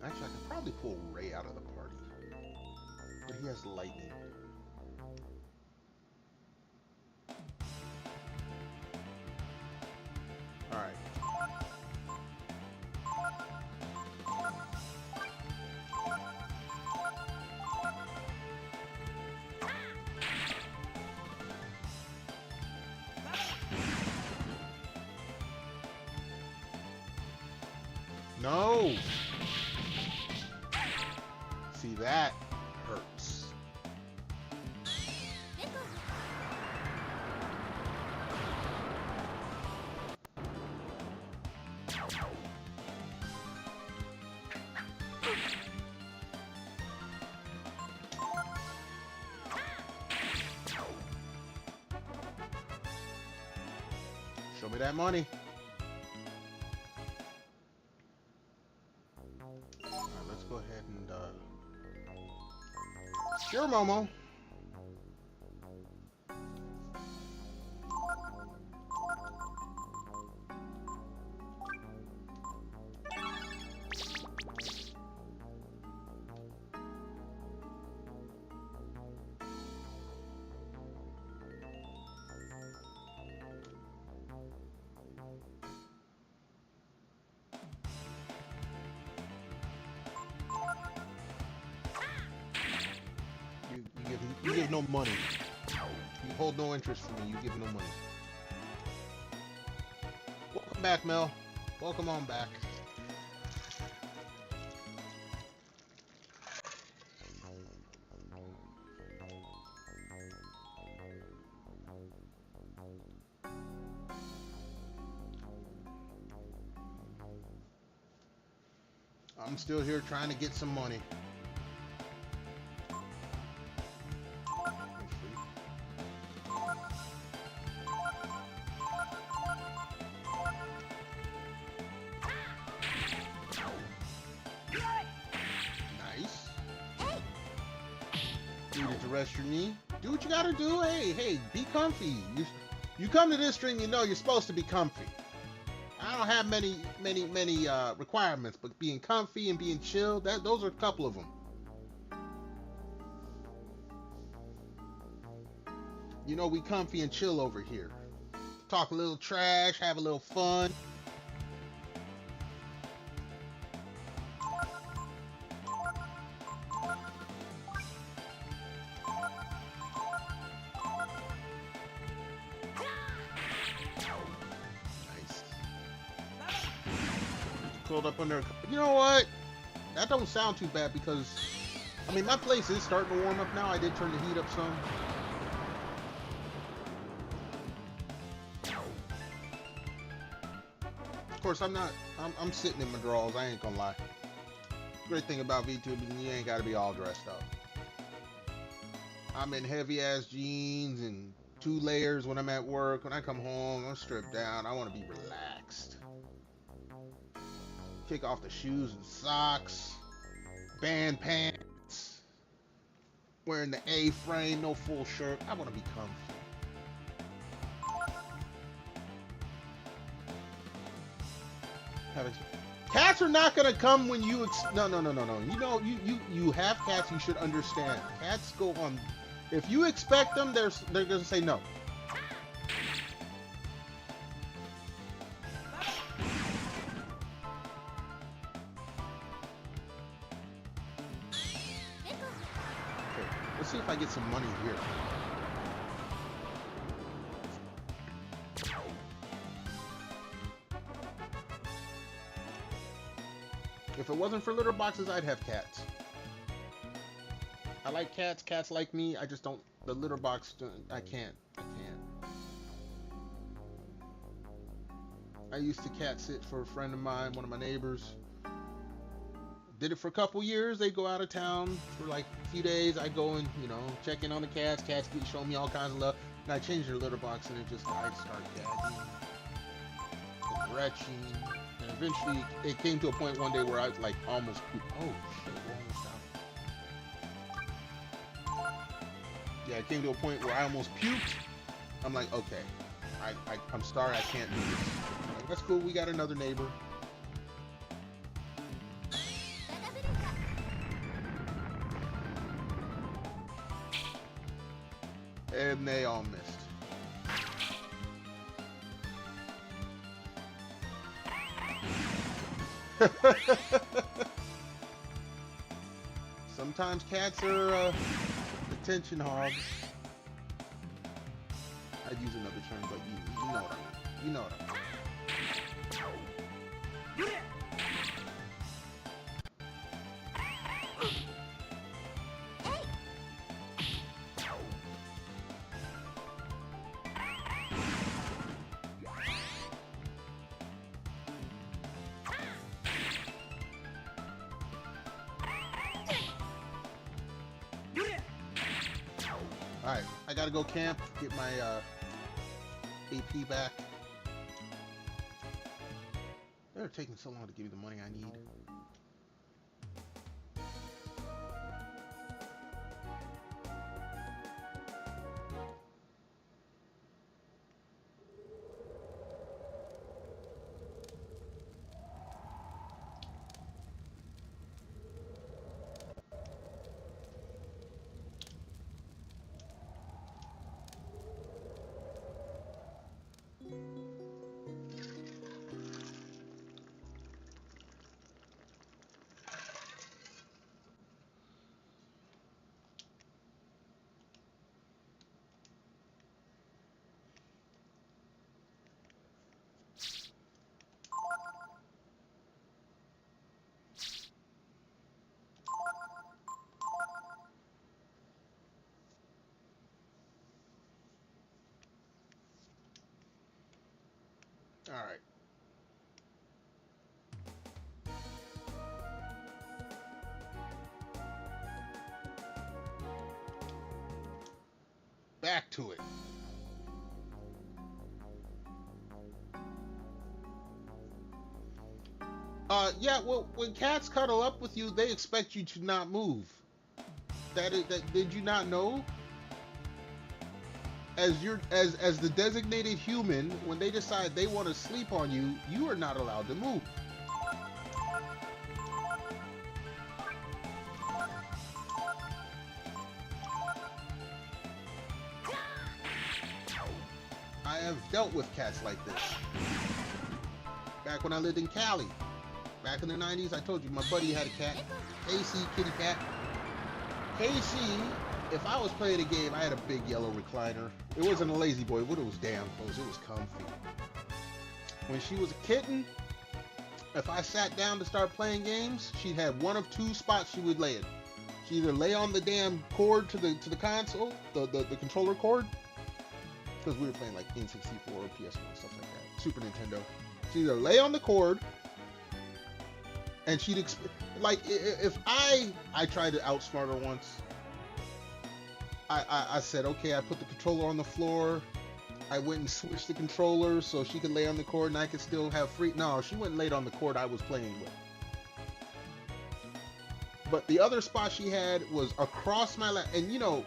Actually, I could probably pull Ray out of the party, but he has lightning. All right. No. See, that hurts. Show me that money. Alright, let's go ahead and sure, Momo. You give no money. You hold no interest for me. You give no money. Welcome back, Mel. Welcome on back. I'm still here trying to get some money. Rest your knee. Do what you gotta do. Hey, be comfy. You come to this stream, you know you're supposed to be comfy. I don't have many requirements, but being comfy and being chill, those are a couple of them. You know we comfy and chill over here. Talk a little trash, have a little fun. Up under. You know what? That don't sound too bad because, I mean, my place is starting to warm up now. I did turn the heat up some. Of course, I'm sitting in my drawers. I ain't gonna lie. Great thing about VTube is you ain't gotta be all dressed up. I'm in heavy ass jeans and 2 layers when I'm at work. When I come home, I'm stripped down. I want to be relaxed. Kick off the shoes and socks, band pants, wearing the A-frame, no full shirt. I want to be comfy. Cats are not gonna come when you no. You know, you have cats. You should understand. Cats go on. If you expect them, they're gonna say no. Let's see if I get some money here. If it wasn't for litter boxes, I'd have cats. I like cats. Cats like me. I just don't. The litter box. I can't. I used to cat sit for a friend of mine, one of my neighbors. Did it for a couple years. They go out of town for like a few days. I go and, you know, check in on the cats. Cats show me all kinds of love. And I changed their litter box and I'd start gagging, retching. And eventually it came to a point one day where I was like almost puked. Oh shit, we're almost out. Yeah, it came to a point where I almost puked. I'm like, okay, I'm sorry, I can't do this. Like, that's cool, we got another neighbor. And they all missed. Sometimes cats are attention hogs. I'd use another term, but you know what I mean. You know what I mean. Alright, I gotta go camp, get my AP back. They're taking so long to give me the money I need. All right. Back to it. Yeah, well, when cats cuddle up with you, they expect you to not move. Did you not know? As the designated human, when they decide they want to sleep on you, you are not allowed to move. I have dealt with cats like this. Back when I lived in Cali. Back in the 90s, I told you, my buddy had a cat. KC, kitty cat. KC, if I was playing a game, I had a big yellow recliner. It wasn't a lazy boy, but it was damn close. It was comfy. When she was a kitten, if I sat down to start playing games, she had one of two spots she would lay in. She either lay on the damn cord to the console, the controller cord, because we were playing like N64 or PS1 stuff like that, Super Nintendo. She'd either lay on the cord, and she'd like if I tried to outsmart her once. I said, okay, I put the controller on the floor. I went and switched the controller so she could lay on the cord and I could still have free. No, she went and laid on the cord I was playing with. But the other spot she had was across my lap. And you know,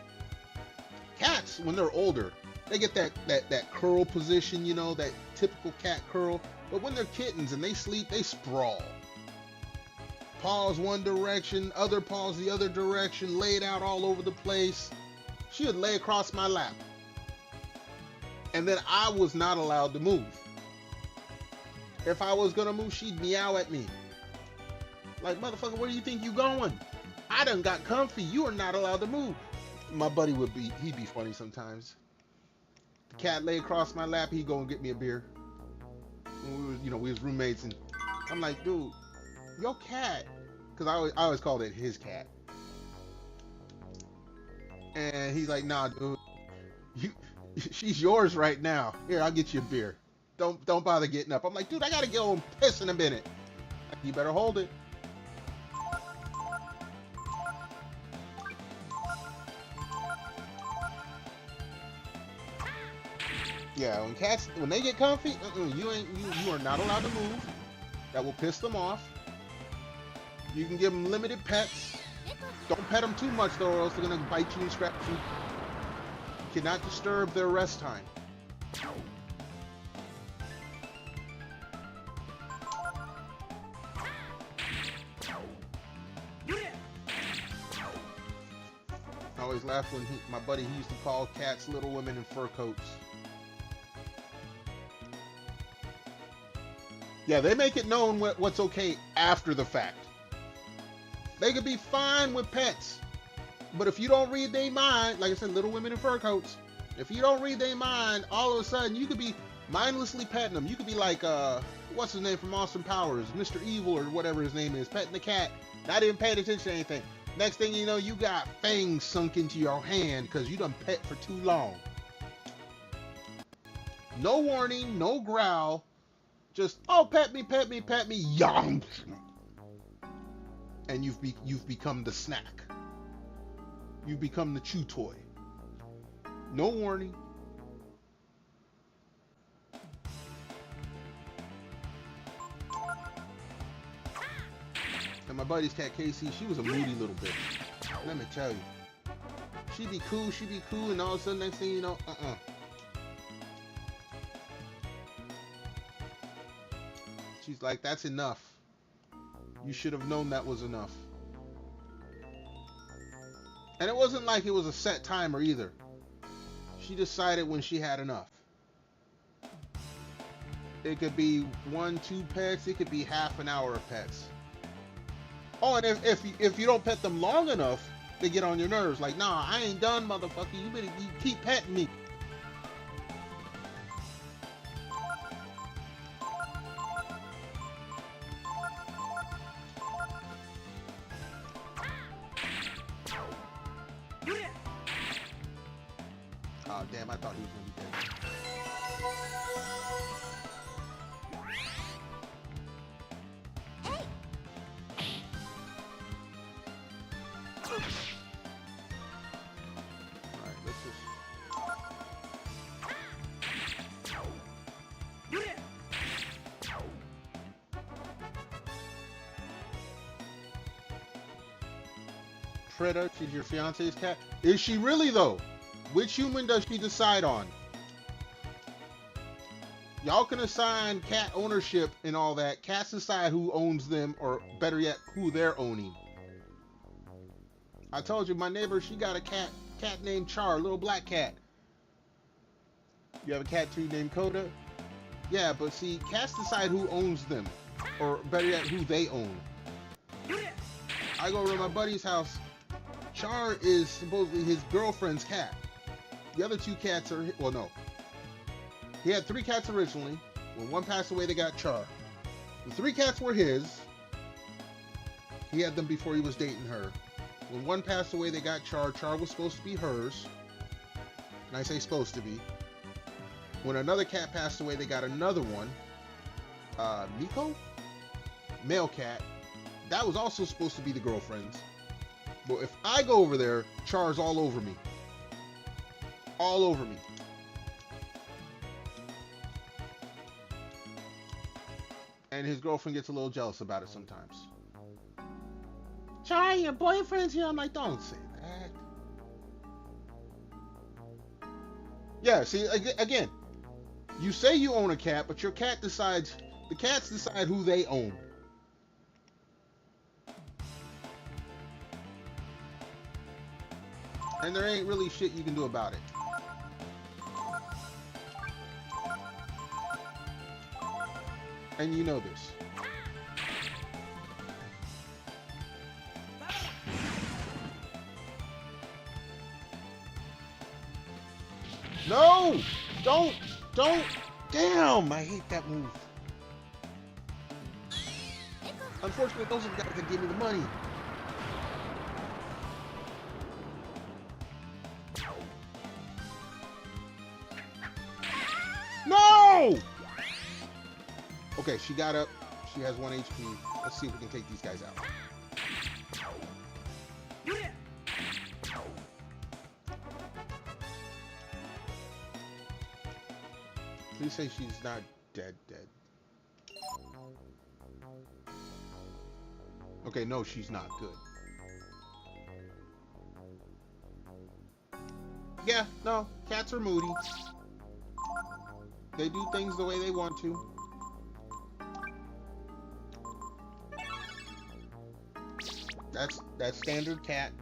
cats, when they're older, they get that curl position, you know, that typical cat curl. But when they're kittens and they sleep, they sprawl. Paws one direction, other paws the other direction, laid out all over the place. She would lay across my lap. And then I was not allowed to move. If I was gonna move, she'd meow at me. Like, motherfucker, where do you think you going? I done got comfy. You are not allowed to move. My buddy he'd be funny sometimes. The cat lay across my lap, he'd go and get me a beer. And we was roommates, and I'm like, dude, your cat, because I always called it his cat. And he's like, nah, dude, she's yours right now. Here, I'll get you a beer. Don't bother getting up. I'm like, dude, I gotta go and piss in a minute. You better hold it. Yeah, when they get comfy, you are not allowed to move. That will piss them off. You can give them limited pets. Don't pet them too much though, or else they're gonna bite you and scratch you. You cannot disturb their rest time. I always laugh when my buddy used to call cats little women in fur coats. Yeah, they make it known what's okay after the fact. They could be fine with pets, but if you don't read their mind, like I said, little women in fur coats, if you don't read their mind, all of a sudden you could be mindlessly petting them. You could be like, what's his name from Austin Powers, Mr. Evil or whatever his name is, petting the cat, not even paying attention to anything. Next thing you know, you got fangs sunk into your hand because you done pet for too long. No warning, no growl, just, oh, pet me, yum. And you've become the snack. You've become the chew toy. No warning. And my buddy's cat Casey, she was a moody little bitch. Let me tell you. She'd be cool, and all of a sudden, next thing you know, She's like, that's enough. You should have known that was enough. And it wasn't like it was a set timer either. She decided when she had enough. It could be 1, 2 pets. It could be half an hour of pets. Oh, and if you don't pet them long enough, they get on your nerves. Like, nah, I ain't done, motherfucker. You keep petting me. Oh, damn, I thought he was going to be dead. Alright, let's just... Freda, she's your fiance's cat? Is she really, though? Which human does she decide on? Y'all can assign cat ownership and all that. Cats decide who owns them, or better yet, who they're owning. I told you, my neighbor, she got a cat named Char, a little black cat. You have a cat too named Coda? Yeah, but see, cats decide who owns them, or better yet, who they own. I go over to my buddy's house. Char is supposedly his girlfriend's cat. The other 2 cats are, well, no. He had 3 cats originally. When one passed away, they got Char. The 3 cats were his. He had them before he was dating her. When one passed away, they got Char. Char was supposed to be hers. And I say supposed to be. When another cat passed away, they got another one. Miko? Male cat. That was also supposed to be the girlfriend's. But if I go over there, Char's all over me. All over me. And his girlfriend gets a little jealous about it sometimes. Char, your boyfriend's here. I'm like, don't say that. Yeah, see, again, you say you own a cat, but your cat decides, the cats decide who they own. And there ain't really shit you can do about it. And you know this. No! Don't! Damn! I hate that move. Unfortunately, those are the guys that give me the money. No! Okay, she got up. She has 1 HP. Let's see if we can take these guys out. Please say she's not dead. Okay, no, she's not. Good. Yeah, no, cats are moody. They do things the way they want to. That's standard cat.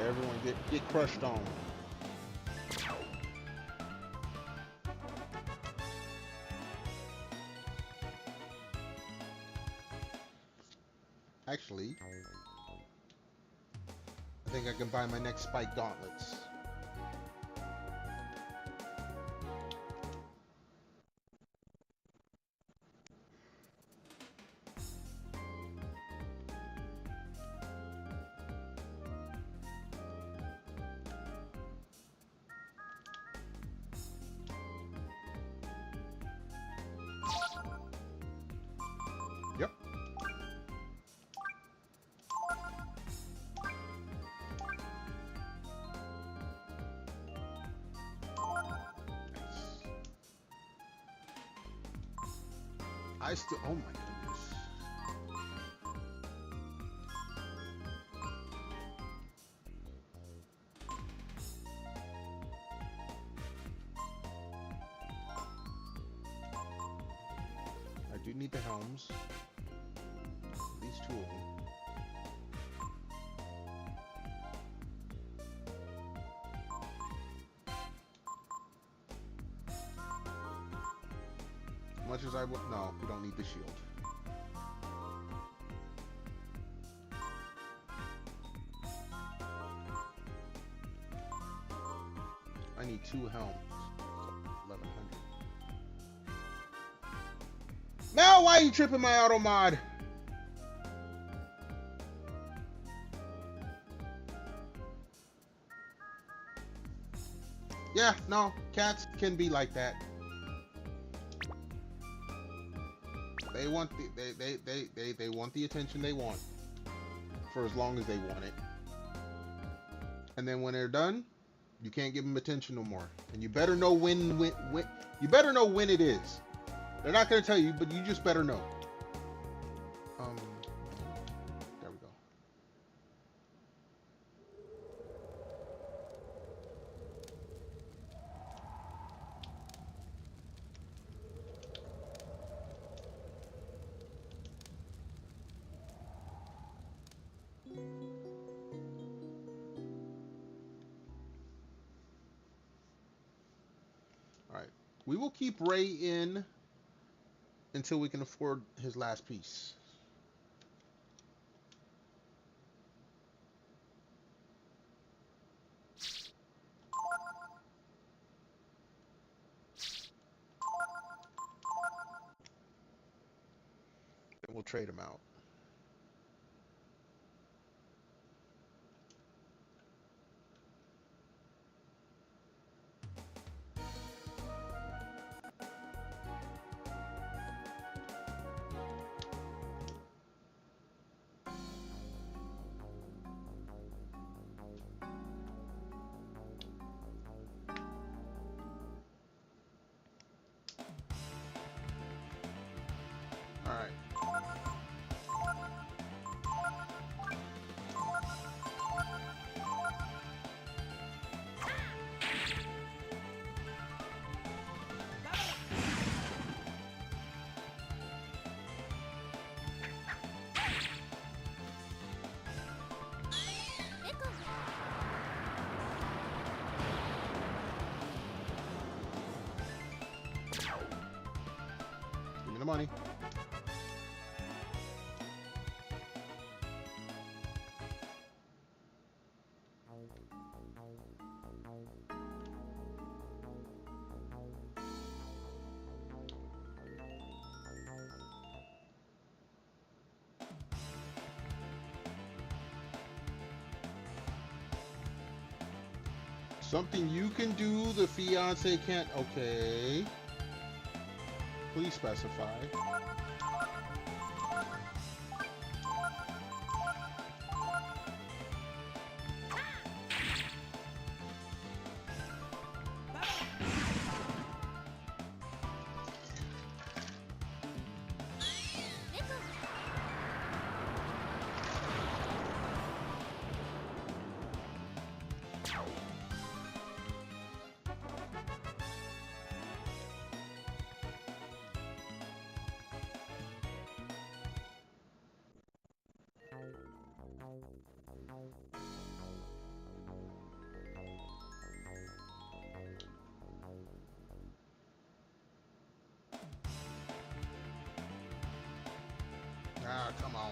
Everyone get crushed on. Actually, I think I can buy my next spike gauntlets. Yep. I still, oh my goodness. I do need the helms. At least 2 of them. As much as I would, no, we don't need the shield. I need 2 helms. 1100. Now why are you tripping my auto mod? Yeah, no, cats can be like that. They want the they want the attention they want for as long as they want it. And then when they're done, you can't give them attention no more. And you better know when you better know when it is. They're not going to tell you, but you just better know. There we go. All right. We will keep Ray in until we can afford his last piece. Then we'll trade him out. All right. Give me the money. Something you can do, the fiance can't. Okay. Please specify. Ah, come on.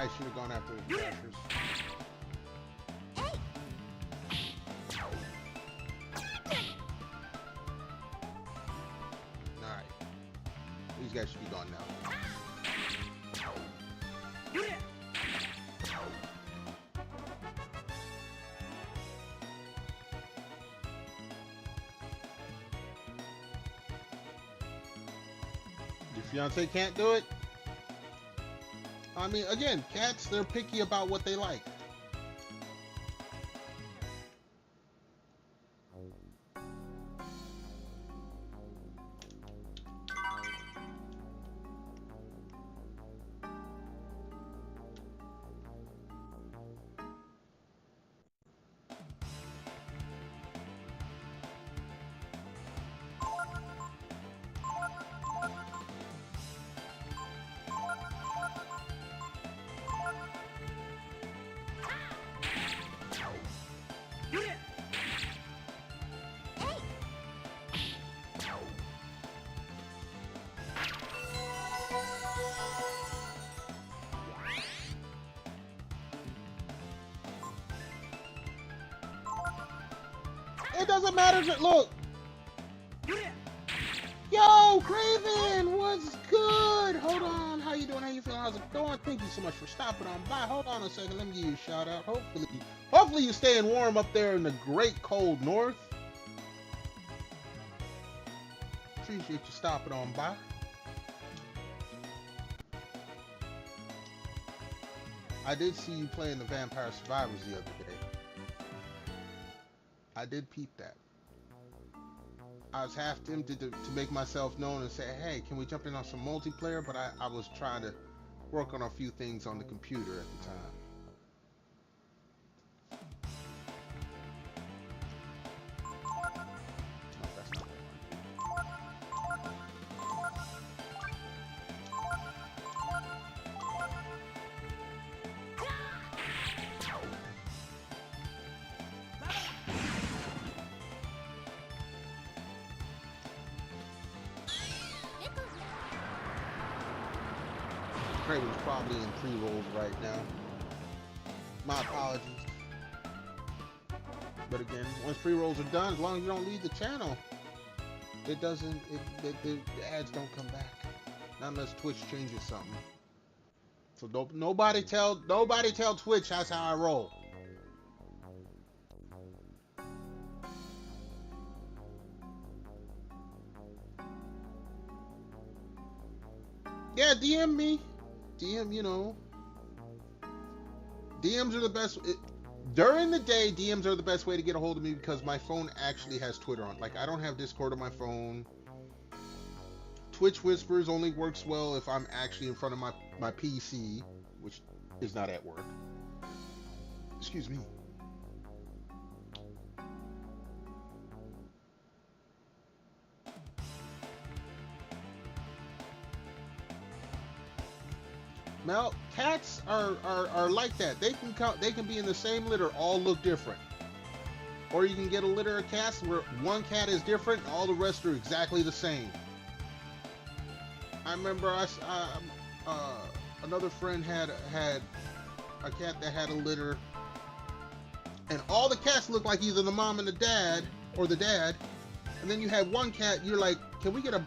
I should have gone after the crashers. Alright. These guys should be gone now. Your fiance can't do it? I mean, again, cats, they're picky about what they like. It doesn't matter. Look. Yo, Craven, what's good? Hold on. How you doing? How you feeling? How's it going? Thank you so much for stopping on by. Hold on a second. Let me give you a shout out. Hopefully you're staying warm up there in the great cold north. Appreciate you stopping on by. I did see you playing the Vampire Survivors the other day. I did peep that. I was half tempted to make myself known and say, hey, can we jump in on some multiplayer? But I was trying to work on a few things on the computer at the time. No, that's not what Craven's probably in pre-rolls right now. My apologies. But again, once pre-rolls are done, as long as you don't leave the channel, it doesn't. The ads don't come back, not unless Twitch changes something. So nobody tell Twitch that's how I roll. Yeah, DM me. DM, you know. DMs are the best. During the day, DMs are the best way to get a hold of me because my phone actually has Twitter on. Like, I don't have Discord on my phone. Twitch Whispers only works well if I'm actually in front of my PC, which is not at work. Excuse me. Now, cats are like that. They can be in the same litter, all look different. Or you can get a litter of cats where one cat is different, and all the rest are exactly the same. I remember another friend had a cat that had a litter, and all the cats looked like either the mom and the dad, or the dad. And then you had one cat. You're like, can we get a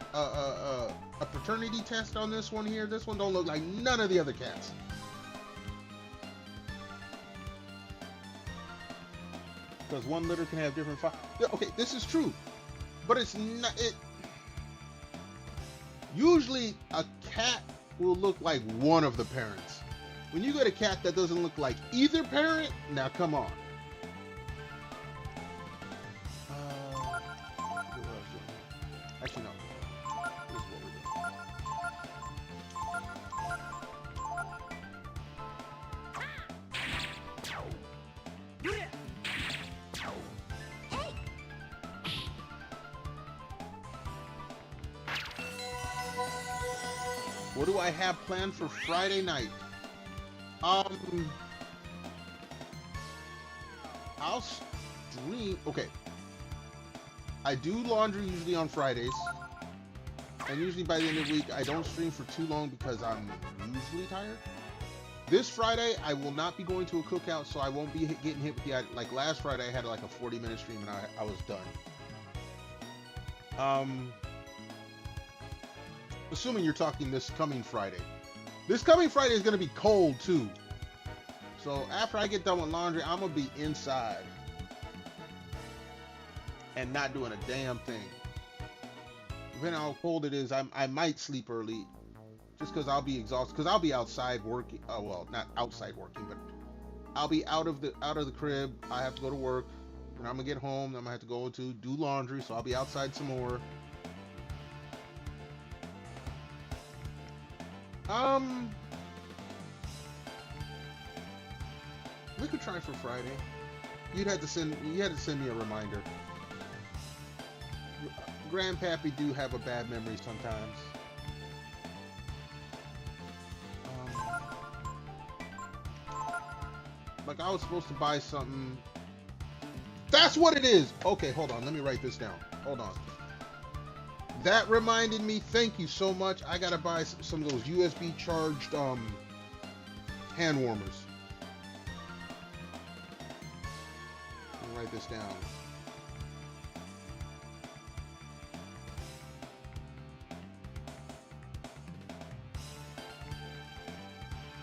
paternity test on this one here? This one don't look like none of the other cats. Because one litter can have different yeah, okay, this is true, but it's not. Usually a cat will look like one of the parents. When you get a cat that doesn't look like either parent, now come on. Actually, no. This is what we're doing. What do I have planned for Friday night? I'll stream. Okay. I do laundry usually on Fridays, and usually by the end of the week I don't stream for too long because I'm usually tired. This Friday, I will not be going to a cookout, so I won't be getting hit with the, like last Friday, I had like a 40-minute stream and I was done. Assuming you're talking this coming Friday. This coming Friday is going to be cold too. So after I get done with laundry, I'm going to be inside and not doing a damn thing. Depending on how cold it is, I might sleep early just because I'll be exhausted. Because I'll be outside working. Oh, well, not outside working, but I'll be out of the crib. I have to go to work. And I'm going to get home. Then I'm going to have to go to do laundry. So I'll be outside some more. We could try for Friday. You had to send me a reminder. Grandpappy do have a bad memory sometimes. Like I was supposed to buy something. That's what it is. Okay, hold on. Let me write this down. Hold on. That reminded me. Thank you so much. I gotta buy some of those USB charged hand warmers. Let me write this down.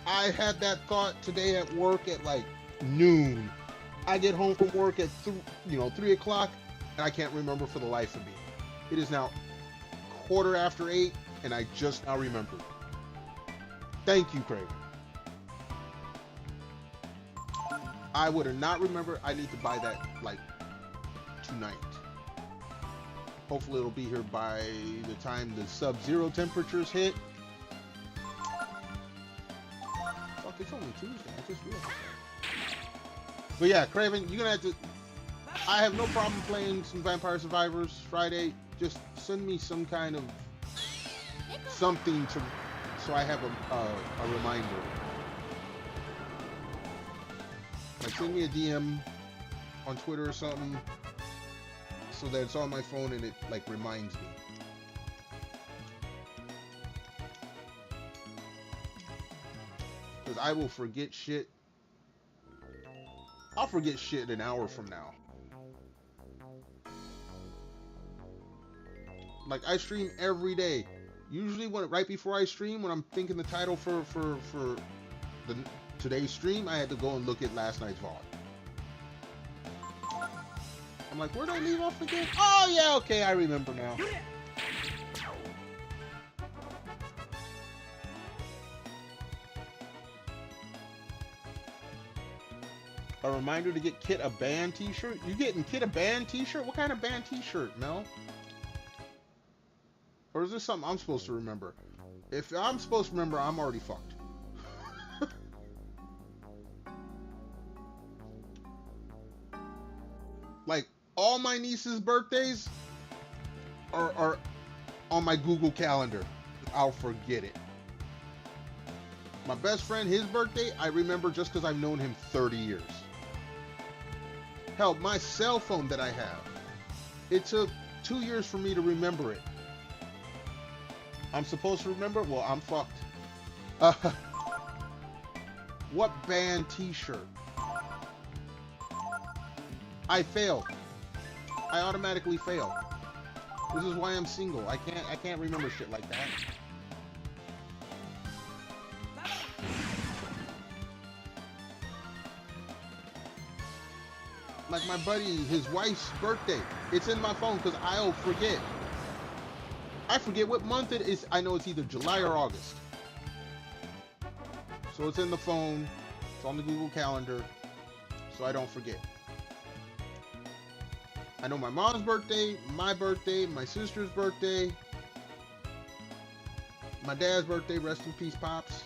I had that thought today at work at like noon. I get home from work at 3 o'clock, and I can't remember for the life of me. It is now 8:15, and I just now remembered. Thank you, Craig. I would have not remembered. I need to buy that like tonight. Hopefully it'll be here by the time the sub-zero temperatures hit. Fuck, it's only Tuesday. I just realized that. But yeah, Craven, you're gonna have to. I have no problem playing some Vampire Survivors Friday. Just send me some kind of something to, so I have a reminder. Like send me a DM on Twitter or something, so that it's on my phone and it like reminds me. Because I will forget shit. I'll forget shit an hour from now. Like I stream every day. Usually right before I stream, when I'm thinking the title for today's stream, I had to go and look at last night's VOD. I'm like, where did I leave off again? Oh yeah, okay, I remember now. A reminder to get Kit a band t-shirt? You getting Kit a band t-shirt? What kind of band t-shirt, Mel? Or is this something I'm supposed to remember? If I'm supposed to remember, I'm already fucked. Like, all my niece's birthdays are on my Google Calendar. I'll forget it. My best friend, his birthday, I remember just because I've known him 30 years. Hell, my cell phone that I have, it took 2 years for me to remember it. I'm supposed to remember? Well, I'm fucked. What band t-shirt? I failed. I automatically failed. This is why I'm single. I can't remember shit like that. Like my buddy, his wife's birthday. It's in my phone because I'll forget. I forget what month it is. I know it's either July or August. So it's in the phone. It's on the Google Calendar. So I don't forget. I know my mom's birthday, my sister's birthday, my dad's birthday, rest in peace, Pops.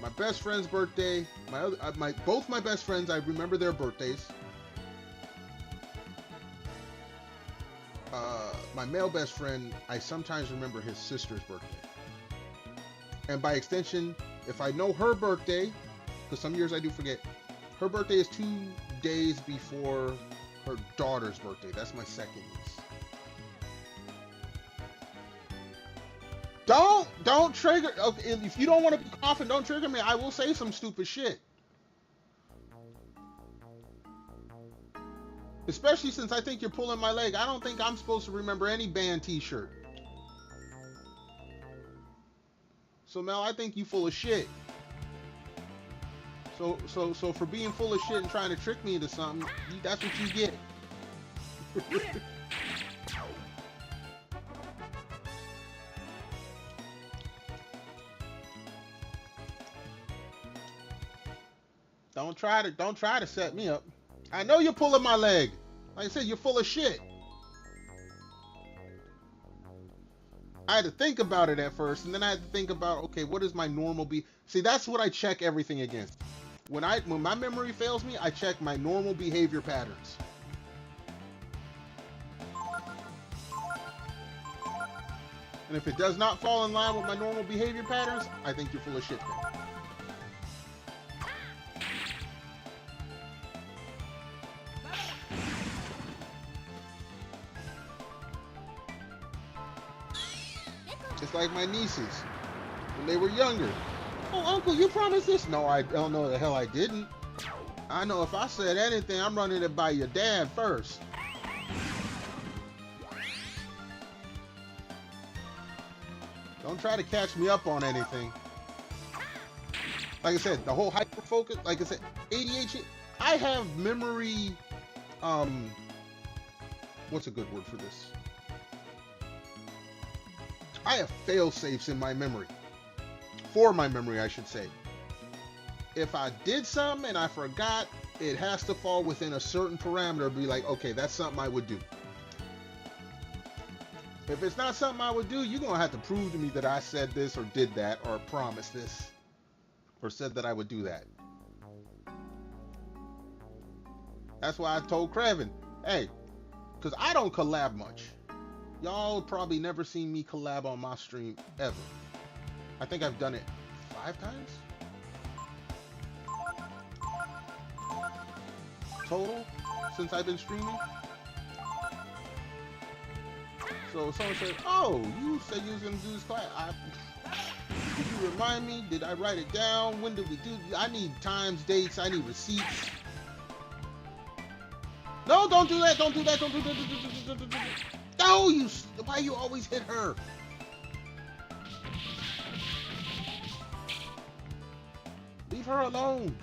My best friend's birthday, both my best friends, I remember their birthdays. My male best friend, I sometimes remember his sister's birthday. And by extension, if I know her birthday, because some years I do forget, her birthday is 2 days before her daughter's birthday. That's my second niece. Don't trigger. Okay, if you don't want to be coughing, don't trigger me. I will say some stupid shit. Especially since I think you're pulling my leg. I don't think I'm supposed to remember any band t-shirt. So Mel, I think you full of shit. So for being full of shit and trying to trick me into something, that's what you get. Don't try to set me up. I know you're pulling my leg. Like I said, you're full of shit. I had to think about it at first, and then I had to think about, okay, what is my normal be? See, that's what I check everything against. When my memory fails me, I check my normal behavior patterns. And if it does not fall in line with my normal behavior patterns, I think you're full of shit then. Just like my nieces, when they were younger. Oh, Uncle, you promised this? No, I don't know the hell I didn't. I know if I said anything, I'm running it by your dad first. Don't try to catch me up on anything. Like I said, the whole hyper focus, like I said, ADHD, I have memory, what's a good word for this? I have fail-safes in my memory. For my memory, I should say. If I did something and I forgot, it has to fall within a certain parameter. Be like, okay, that's something I would do. If it's not something I would do, you're going to have to prove to me that I said this or did that or promised this or said that I would do that. That's why I told Kraven, hey, because I don't collab much. Y'all probably never seen me collab on my stream ever. I think I've done it 5 times total since I've been streaming. So someone said, oh, you said you was gonna do this class. Did you remind me? Did I write it down? When did we do? I need times, dates, I need receipts. No, don't do that, don't do that, don't do that. No, why you always hit her? Leave her alone.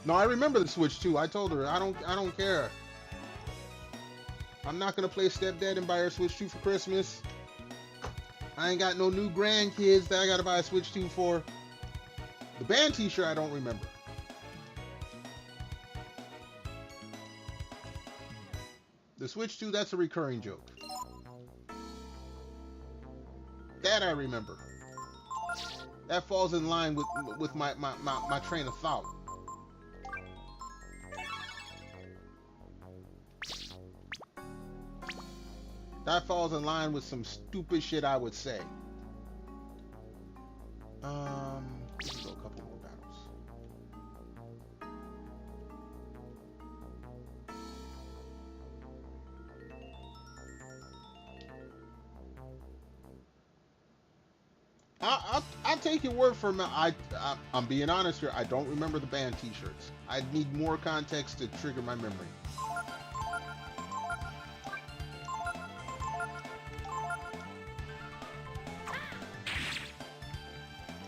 No, I remember the Switch too. I told her I don't care. I'm not gonna play Stepdad and buy her Switch 2 for Christmas. I ain't got no new grandkids that I gotta buy a Switch 2 for. The band t-shirt I don't remember. The Switch 2, that's a recurring joke. That I remember. That falls in line with my train of thought. That falls in line with some stupid shit I would say. Let's go a couple more battles. I'll take your word for it. I'm being honest here. I don't remember the band t-shirts. I need more context to trigger my memory.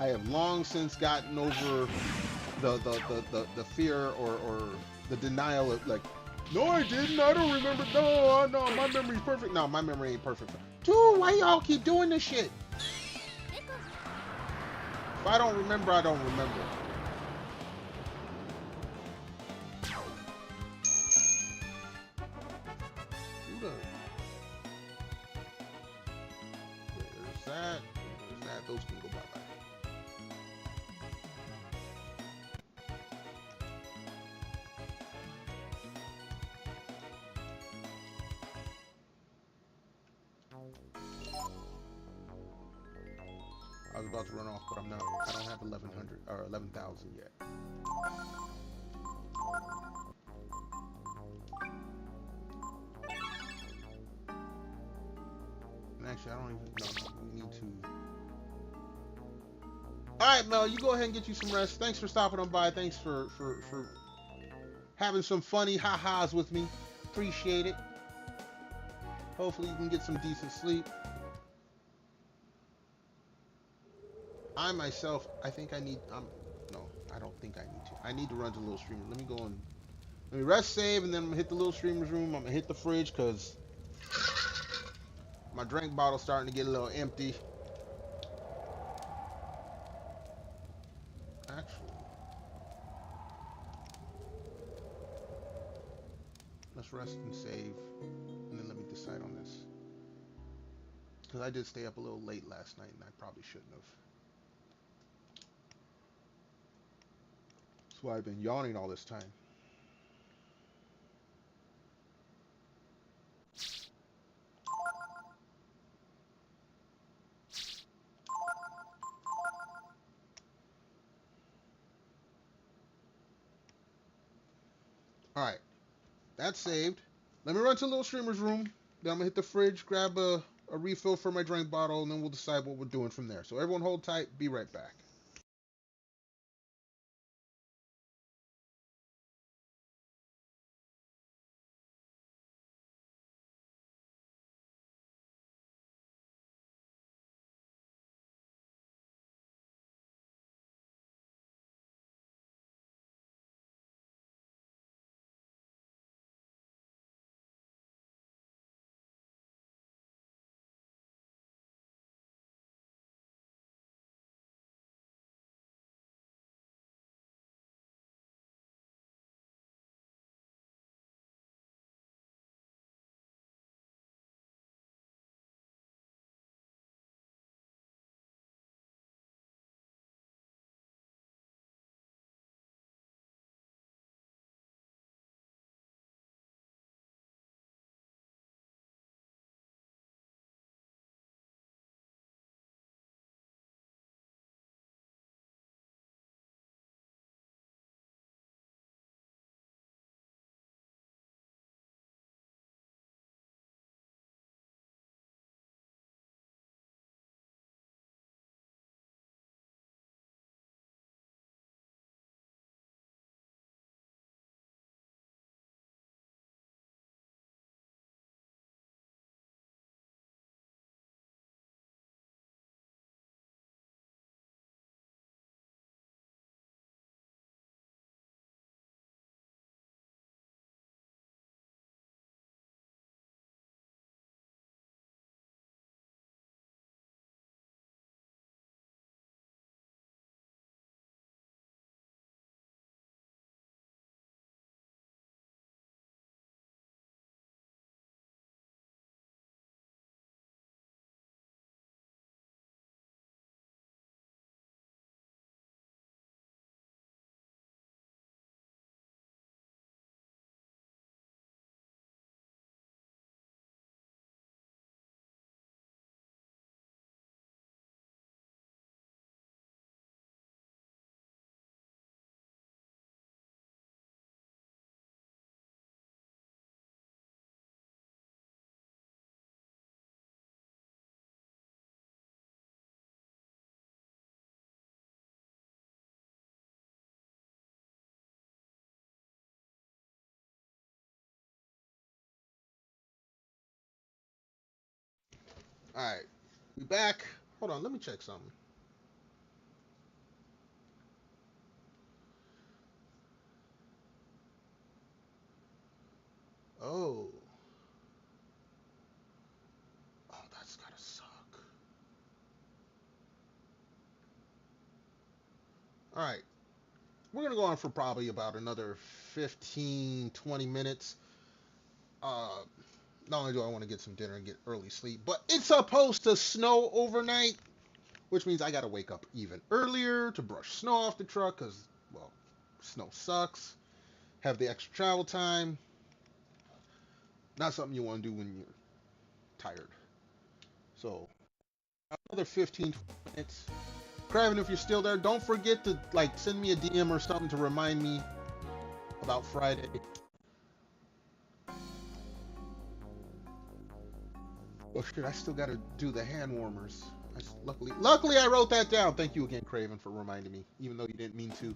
I have long since gotten over the fear or the denial of like, no, I didn't. I don't remember. No, my memory's perfect. No, my memory ain't perfect. Dude, why y'all keep doing this shit? If I don't remember, I don't remember. There's that. Those can go bye-bye. I was about to run off, but I'm not. I don't have 1,100 or 11,000 yet. And actually, I don't even know. We need to. All right, Mel, you go ahead and get you some rest. Thanks for stopping on by. Thanks for having some funny ha-has with me. Appreciate it. Hopefully you can get some decent sleep. I myself, I think I need, no, I don't think I need to. I need to run to Little Streamers. Let me go and, let me rest, save, and then I'm going to hit the Little Streamers room. I'm going to hit the fridge because my drink bottle's starting to get a little empty. Actually, let's rest and save, and then let me decide on this. Because I did stay up a little late last night, and I probably shouldn't have. That's why I've been yawning all this time. Alright, that's saved. Let me run to Little Streamer's room. Then I'm going to hit the fridge, grab a refill for my drink bottle, and then we'll decide what we're doing from there. So everyone hold tight. Be right back. Alright, we back. Hold on, let me check something. Oh. Oh, that's gotta suck. Alright, we're gonna go on for probably about another 15, 20 minutes. Not only do I want to get some dinner and get early sleep, but it's supposed to snow overnight, which means I gotta wake up even earlier to brush snow off the truck, because, well, snow sucks. Have the extra travel time. Not something you want to do when you're tired. So, another 15, 20 minutes. Craven, if you're still there, don't forget to, like, send me a DM or something to remind me about Friday. Oh shit, I still gotta do the hand warmers. Luckily I wrote that down. Thank you again, Craven, for reminding me, even though you didn't mean to.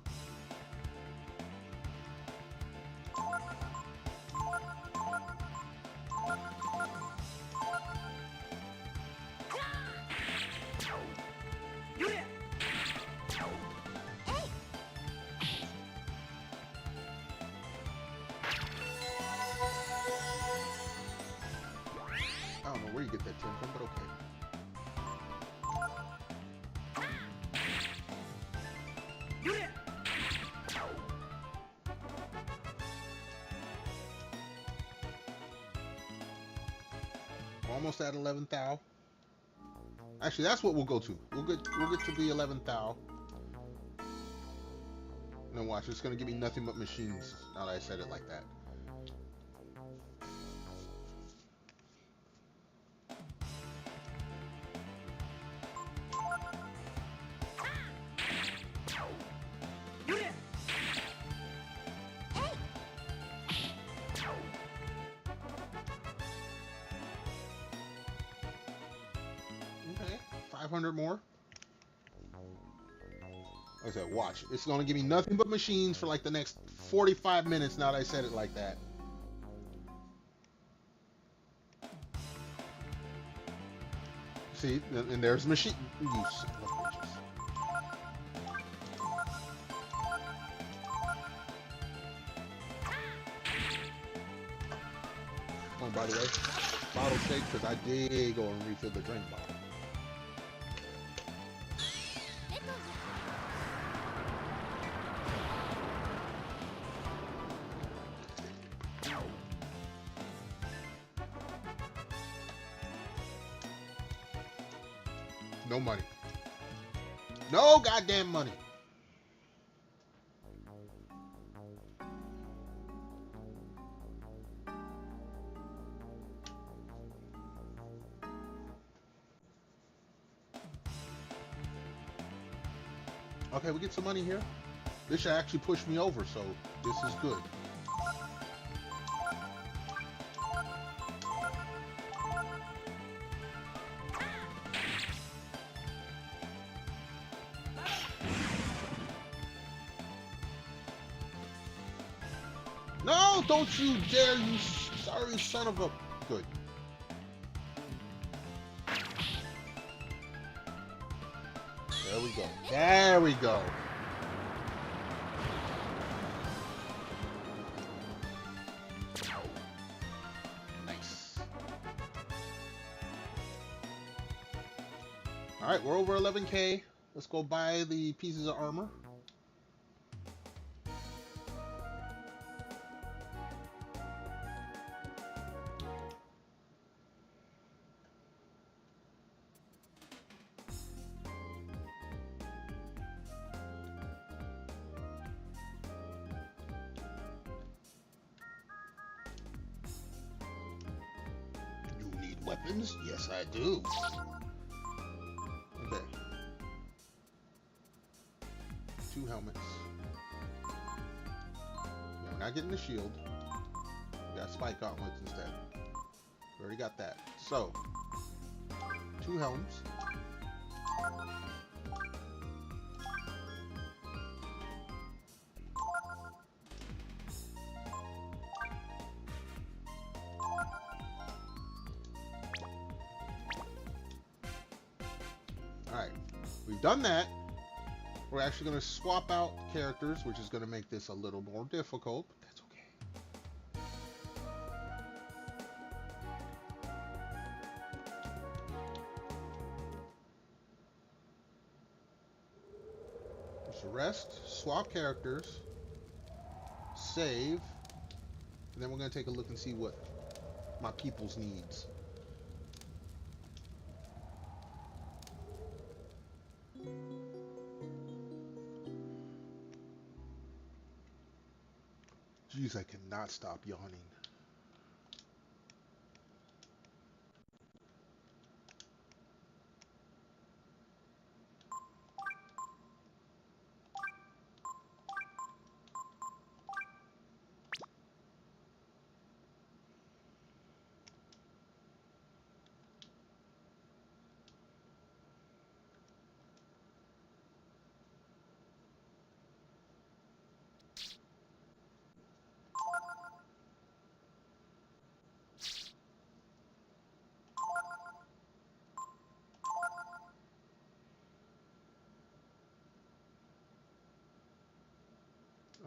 I don't know where you get that 10 from, but okay. Almost at 11th thou. Actually, that's what we'll go to. We'll get to the 11th thou. And then watch, it's gonna give me nothing but machines now that I said it like that. Okay, 500 more. Like I said, watch. It's going to give me nothing but machines for like the next 45 minutes now that I said it like that. See, and there's machine. You son of bitches. Oh, by the way, bottle shake, because I did go and refill the drink bottle. No money. No goddamn money. Okay, we get some money here. This should actually push me over, so this is good. No, don't you dare, you sorry son of a... Good. There we go. There we go. Nice. Alright, we're over 11K. Let's go buy the pieces of armor. Weapons? Yes, I do. Okay. 2 helmets. Yeah, we're not getting the shield. We got spike gauntlets instead. We already got that. So, 2 helms. Alright, we've done that. We're actually going to swap out characters, which is going to make this a little more difficult, but that's okay. Just rest, swap characters, save, and then we're going to take a look and see what my people's needs. Jeez, I cannot stop yawning.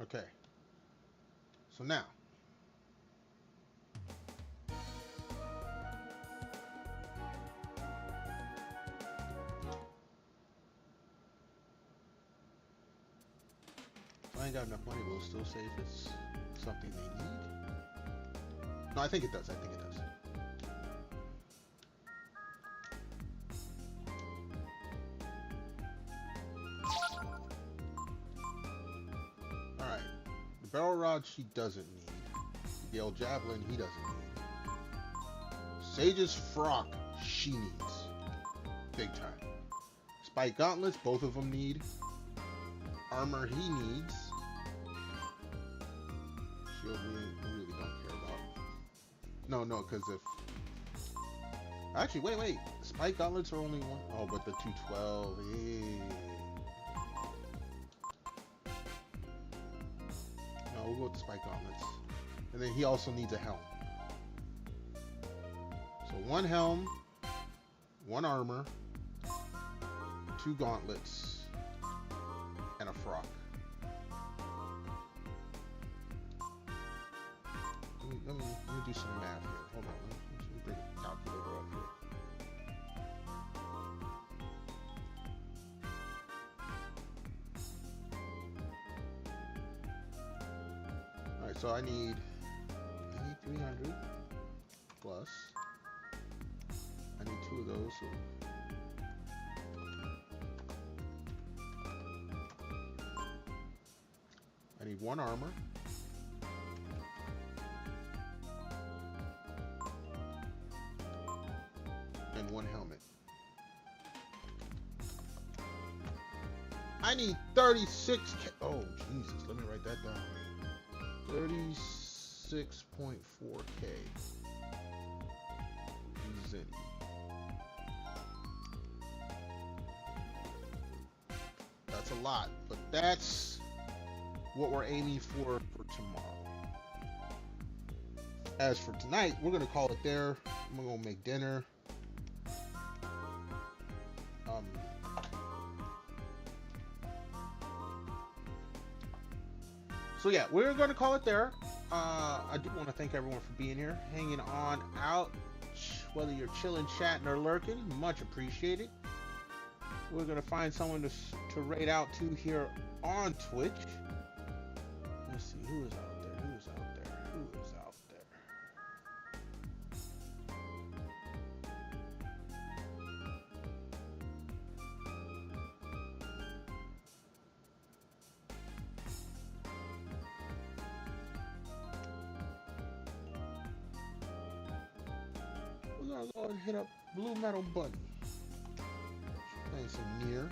Okay. So now. I ain't got enough money, but we'll still say if it's something they need. No, I think it does. I think it does. Alright. The barrel rod she doesn't need. The Gale Javelin he doesn't need. Sage's Frock she needs. Big time. Spike Gauntlets, both of them need. Armor he needs. Shield we really don't care about. No, because if... Actually, wait. Spike Gauntlets are only one. Oh, but the 212. No, we'll go with the Spike Gauntlets. And then he also needs a helm. So 1 helm, 1 armor, 2 gauntlets, and a frock. Let me do some math here. Hold on. Let me bring the calculator up here. Alright, so I need 300 plus. I need 2 of those, so I need 1 armor. And 1 helmet. I need 36K. Oh, Jesus. Let me write that down. 36.4K. Zen. That's a lot, but that's what we're aiming for tomorrow. As for tonight, we're going to call it there. I'm going to make dinner. So yeah, we're going to call it there. I do want to thank everyone for being here, hanging on out, whether you're chilling, chatting, or lurking. Much appreciated. We're going to find someone to raid out to here on Twitch. Let's see, who is out there? Who is out there? Who is out there? We're going to go and hit up Blue Metal Bunny. Playing some Nier.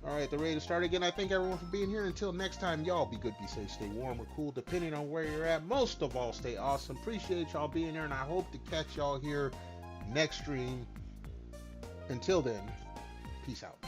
Alright, the raid is started again. I thank everyone for being here. Until next time, y'all be good, be safe, stay warm or cool, depending on where you're at. Most of all, stay awesome. Appreciate y'all being here, and I hope to catch y'all here next stream. Until then, peace out.